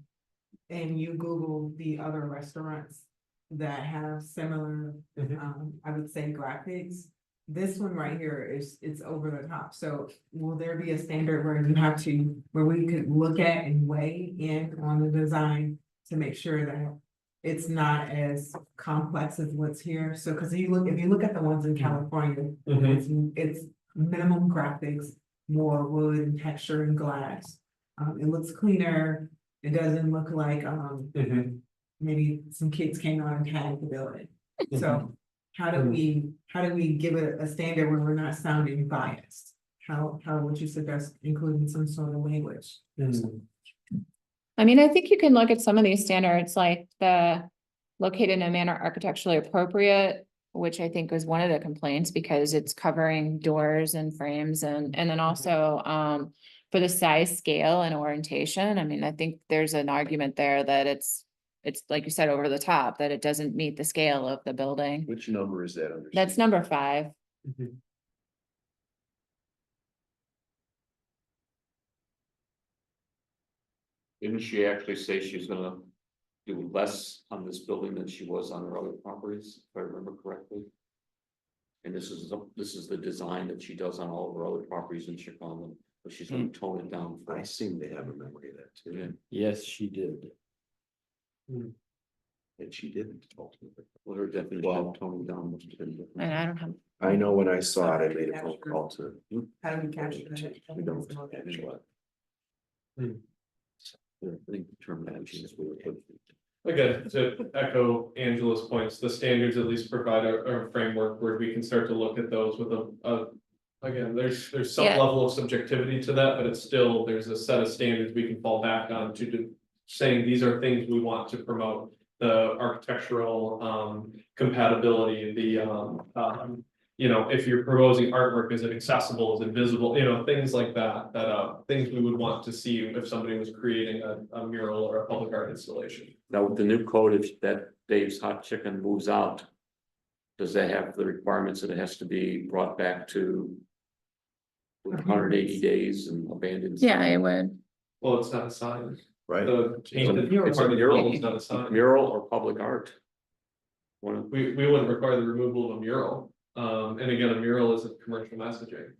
and you Google the other restaurants that have similar, I would say graphics, this one right here it's over the top. So will there be a standard where you have to, where we could look at and weigh in on the design to make sure that it's not as complex as what's here? So, cause if you look at the ones in California, it's minimum graphics, more wood and texture and glass. It looks cleaner. It doesn't look like, maybe some kids came out and tagged the building. So how do we give it a standard where we're not sounding biased? How would you suggest including some sort of language? I mean, I think you can look at some of these standards, like the located in a manner architecturally appropriate, which I think was one of the complaints because it's covering doors and frames and then also for the size, scale and orientation. I mean, I think there's an argument there that it's like you said, over the top, that it doesn't meet the scale of the building. Which number is that under? That's number 5. Didn't she actually say she's gonna do less on this building than she was on her other properties, if I remember correctly? And this is the design that she does on all of her other properties in Chicago, but she's gonna tone it down. for I us. seem to have a memory of that too. Yeah. Yes, she did. And she didn't ultimately. Well, her definition of toning down must have been different. And I don't have, I know when I saw it, I made a phone call to. How do we capture that? We don't, actually. I think the terminology is what we're. Again, to echo Angela's points, the standards at least provide a framework where we can start to look at those with again, there's some Yeah. level of subjectivity to that, but it's still, there's a set of standards we can fall back on to saying these are things we want to promote. The architectural compatibility, you know, if you're proposing artwork, is it accessible, is it visible, you know, things like that, things we would want to see if somebody was creating a mural or a public art installation. Now, with the new code, if that Dave's Hot Chicken moves out, does that have the requirements that it has to be brought back to 180 days and abandoned? yeah, it would. Well, it's not a sign, Right? the painted, mural. it's a mural, it's not a sign. Mural or public art? One of, We wouldn't require the removal of a mural, and again, a mural is a commercial messaging.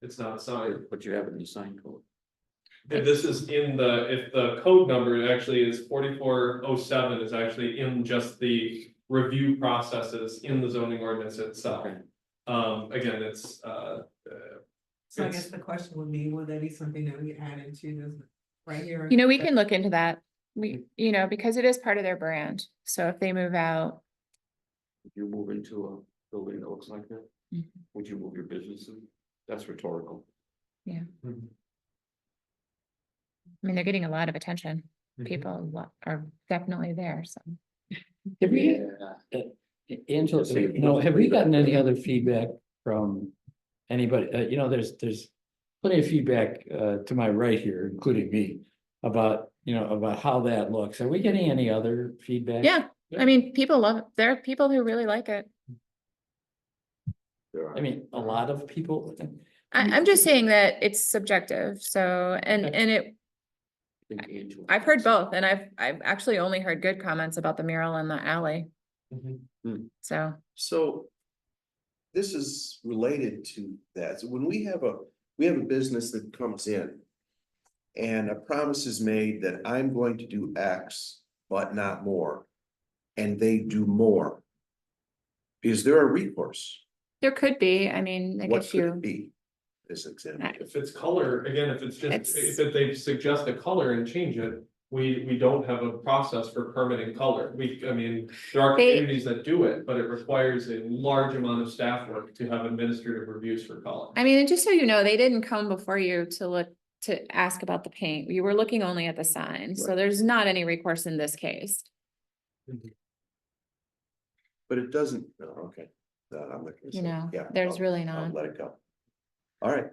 It's not a sign. but you have it in the sign code. If this is in if the code number actually is 4407 is actually in just the review processes in the zoning ordinance itself. Okay. Again, it's So I guess the question would be, would that be something that we add into this right here? You know, we can look into that. You know, because it is part of their brand. So if they move out, If you move into a building that looks like that, Mhm. would you move your business in? That's rhetorical. I mean, they're getting a lot of attention. Mhm. People are definitely there, so. Have we, Angela, you know, have we gotten any other feedback from anybody? You know, there's plenty of feedback to my right here, including me, about, you know, about how that looks. Are we getting any other feedback? Yeah, I mean, people love it. There are people who really like it. There are. I mean, a lot of people. I'm just saying that it's subjective, so, and it, I think Angela- I've heard both, and I've actually only heard good comments about the mural in the alley, so. So. This is related to that. So when we have a business that comes in. And a promise is made that I'm going to do X, but not more. And they do more. Is there a recourse? There could be, I mean, like What if could it you, be? This example. If it's color, again, if it's just, It's- if they suggest a color and change it, we don't have a process for permitting color. I mean, there are They- communities that do it, but it requires a large amount of staff work to have administrative reviews for color. I mean, and just so you know, they didn't come before you to look, to ask about the paint. You were looking only at the sign, so Right. there's not any recourse in this case. But it doesn't, no, okay. No, I'm not gonna You say- know, yeah, there's I'll- really I'll not. let it go. All right,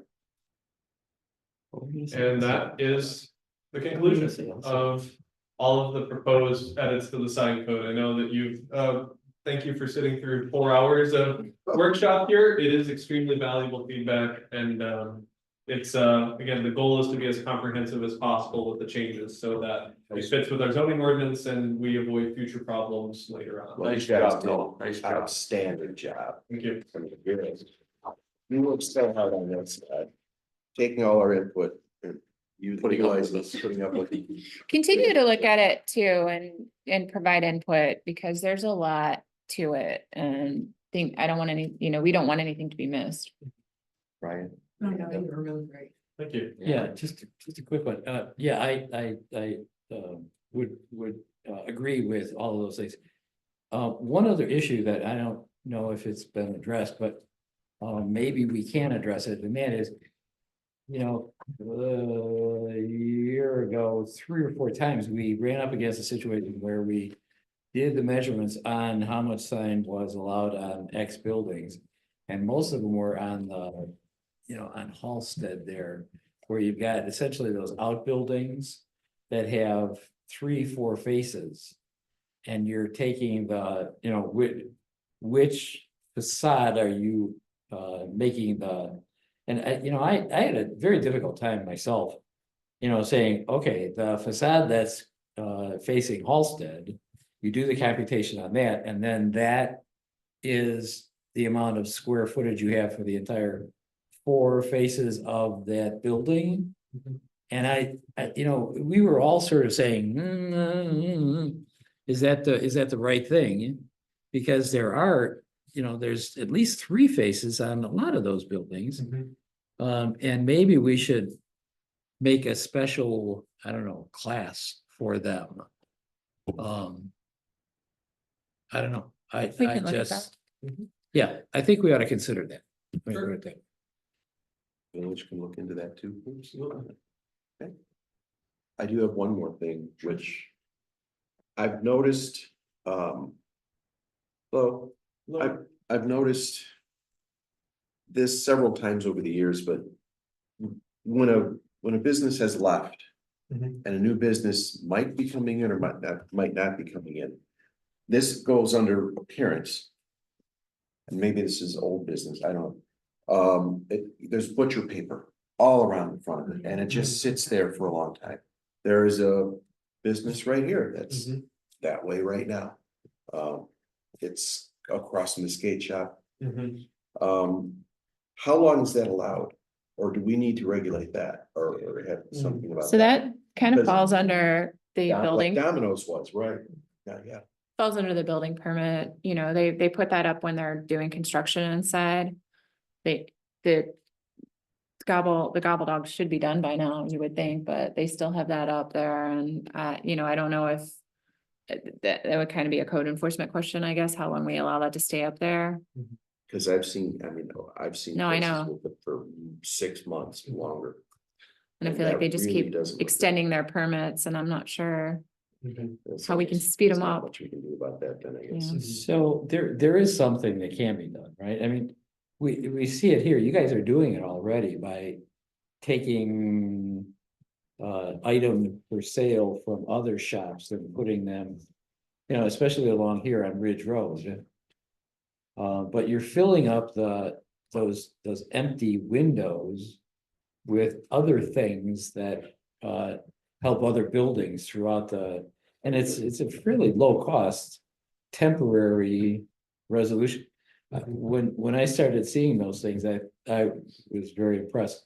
And that is the conclusion of all of the proposed edits to the sign code. I know that thank you for sitting through 4 hours of workshop here. It is extremely valuable feedback and it's again, the goal is to be as comprehensive as possible with the changes so that it fits with our zoning ordinance and we avoid future problems later on. well, Nice you guys job, did Noel. Nice job. outstanding job. Thank you. I mean, you worked so hard on this, taking all our input and you Putting up with utilizing, us. putting up with. Continue to look at it too and provide input because there's a lot to it and I don't want any, you know, we don't want anything to be missed. Brian. No, no, you were really great. Thank you. Yeah, just a quick one. Yeah, I would agree with all of those things. One other issue that I don't know if it's been addressed, but maybe we can address it, and that is, you know, a year ago, 3 or 4 times, we ran up against a situation where we did the measurements on how much sign was allowed on X buildings. And most of them were on the, you know, on Halsted there, where you've got essentially those outbuildings that have 3, 4 faces. And you're taking the, you know, which facade are you making the, and I had a very difficult time myself, you know, saying, okay, the facade that's facing Halsted, you do the computation on that, and then that is the amount of square footage you have for the entire 4 faces of that building. And I, you know, we were all sort of saying, is that the right thing? Because there are, there's at least 3 faces on a lot of those buildings. And maybe we should make a special, I don't know, class for them. I don't know, I We can look at just, yeah, I think we ought to consider that. I agree with that. Village can look into that too. Okay. I do have one more thing, which I've noticed, well, I've noticed this several times over the years, but when a business has left and a new business might be coming in or might not be coming in, this goes under appearance. And maybe this is old business, I don't know. There's butcher paper all around the front of it, and it just sits there for a long time. There is a business right here that's that way right now. It's across from the skate shop. How long is that allowed? Or do we need to regulate that or have something about that? So that kind of Because- falls under the Like building, Domino's was, right? Yeah. falls under the building permit, they put that up when they're doing construction inside. The gobble dogs should be done by now, you would think, but they still have that up there and, I don't know if that would kind of be a code enforcement question, I guess, how long we allow that to stay up there. Cause I've seen No, I places know. with it for 6 months and longer. And I feel like that they just really keep doesn't look good. extending their permits and I'm not sure. There's how we can there's speed 'em not up. Much we can do about that then, I guess. Yeah. So there is something that can be done, right? I mean, we see it here. You guys are doing it already by taking item for sale from other shops and putting them, especially along here on Ridge Road. But you're filling up those empty windows with other things that help other buildings throughout and it's a fairly low cost temporary resolution. When I started seeing those things, I was very impressed.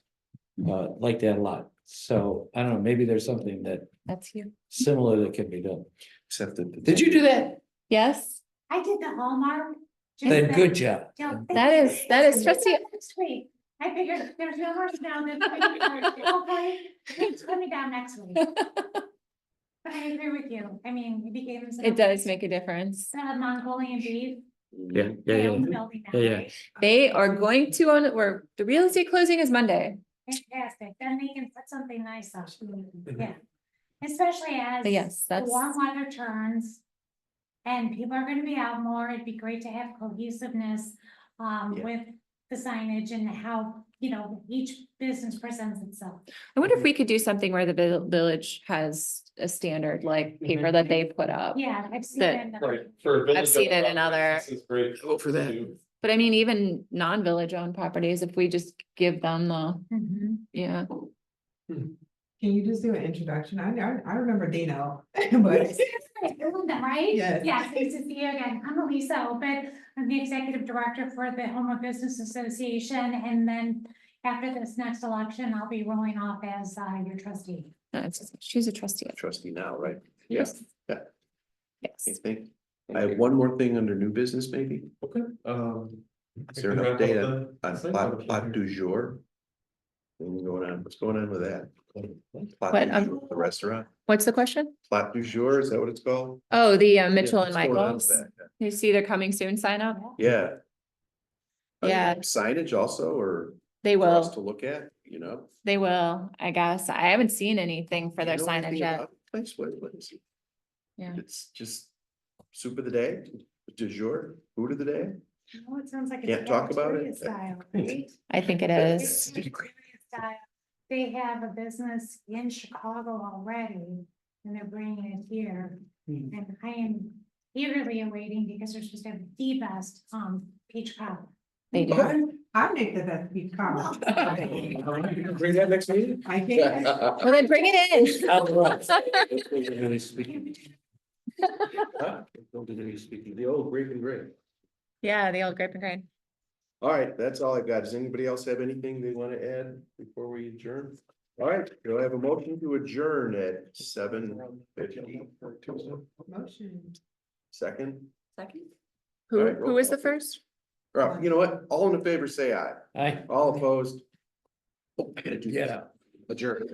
Like that a lot. So I don't know, maybe there's something that That's you. similar that can be done. Except that. Did you do that? Yes, I did the Hallmark. just Then that- good job. Don't- that is trustee. Next week. I figured there's no more snow than. Hopefully, it's coming down next week. But I agree with you. I mean, it became. It does make a difference. Mongolian beef. Yeah, they yeah, own the yeah. building now, Yeah, yeah. right? They are going to own, where the real estate closing is Monday. Fantastic. Then they can put something nice up. Yeah. Especially as. But yes, the that's, warm weather turns. And people are gonna be out more, it'd be great to have cohesiveness, Yeah. with the signage and how, each business presents itself. I wonder if we could do something where the village has a standard like paper that they put up. Yeah, I've seen That- it. in the- Right, for. I've seen it in other- This is great. Vote for that. to- But I mean, even non-village owned properties, if we just give them Mhm. yeah. Can you just do an introduction? I remember Dino, but. Right? Yes. Yes, nice to see you again. I'm Elisa Opid. I'm the executive director for the Homewood Business Association. And then after this next election, I'll be rolling off as your trustee. No, she's a trustee. Trustee now, right? Yes. Yeah. Yes. I think, I have one more thing under new business, maybe. Okay, Is there an I can wrap up update the on site plot motion du here. jour? Anything going on? What's going on with that? Plot What, du jour, the restaurant, What's the question? plot du jour, is that what it's called? Oh, the Mitchell Yeah, and what's going on Michaels. with that? You see they're coming soon sign up? Yeah. Are there Yeah. Signage also, or They for us to will, look at, they will, I guess. I haven't seen anything for their You know signage anything yet. about the place? What is it? Yeah. It's just soup of the day, du jour, food of the day? Oh, it sounds like. it's Can't talk about it? cafeteria Style, right? I think it It's is. cafeteria style. They have a business in Chicago already, and they're bringing it here. And I am eagerly awaiting because they're supposed to have the best, peach cobbler. They do. I make the best beef cobbler. Bring that next meeting? I can't. Well, then bring it Really speaking. Don't do any speaking. The old grape and grape. Yeah, the old grape and grain. All right, that's all I got. Does anybody else have anything they want to add before we adjourn? All right, do I have a motion to adjourn at 7:50? Motion. Second? Second? Who, All right, roll who was the call. first? You know what? All in favor, say aye. Aye. All opposed? Oh, I gotta do Yeah. that. Adjourn.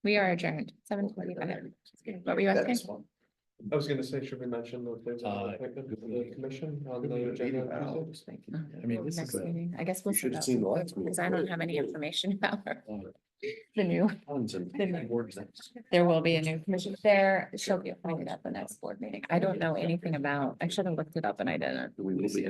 We are adjourned, 7:45. What were you asking? That's fun. I was gonna say, should we mention that there's an Uh, appointment to the commission on the agenda on Tuesday? I mean, this Next is a. meeting, I guess we'll. You should send have out seen the some last meeting. Because I don't have any information about her, uh, the new, Tons and words. there will be a new commission there, she'll be appointed at the next board meeting. I don't know anything about, I should have looked it up and I didn't. We will be.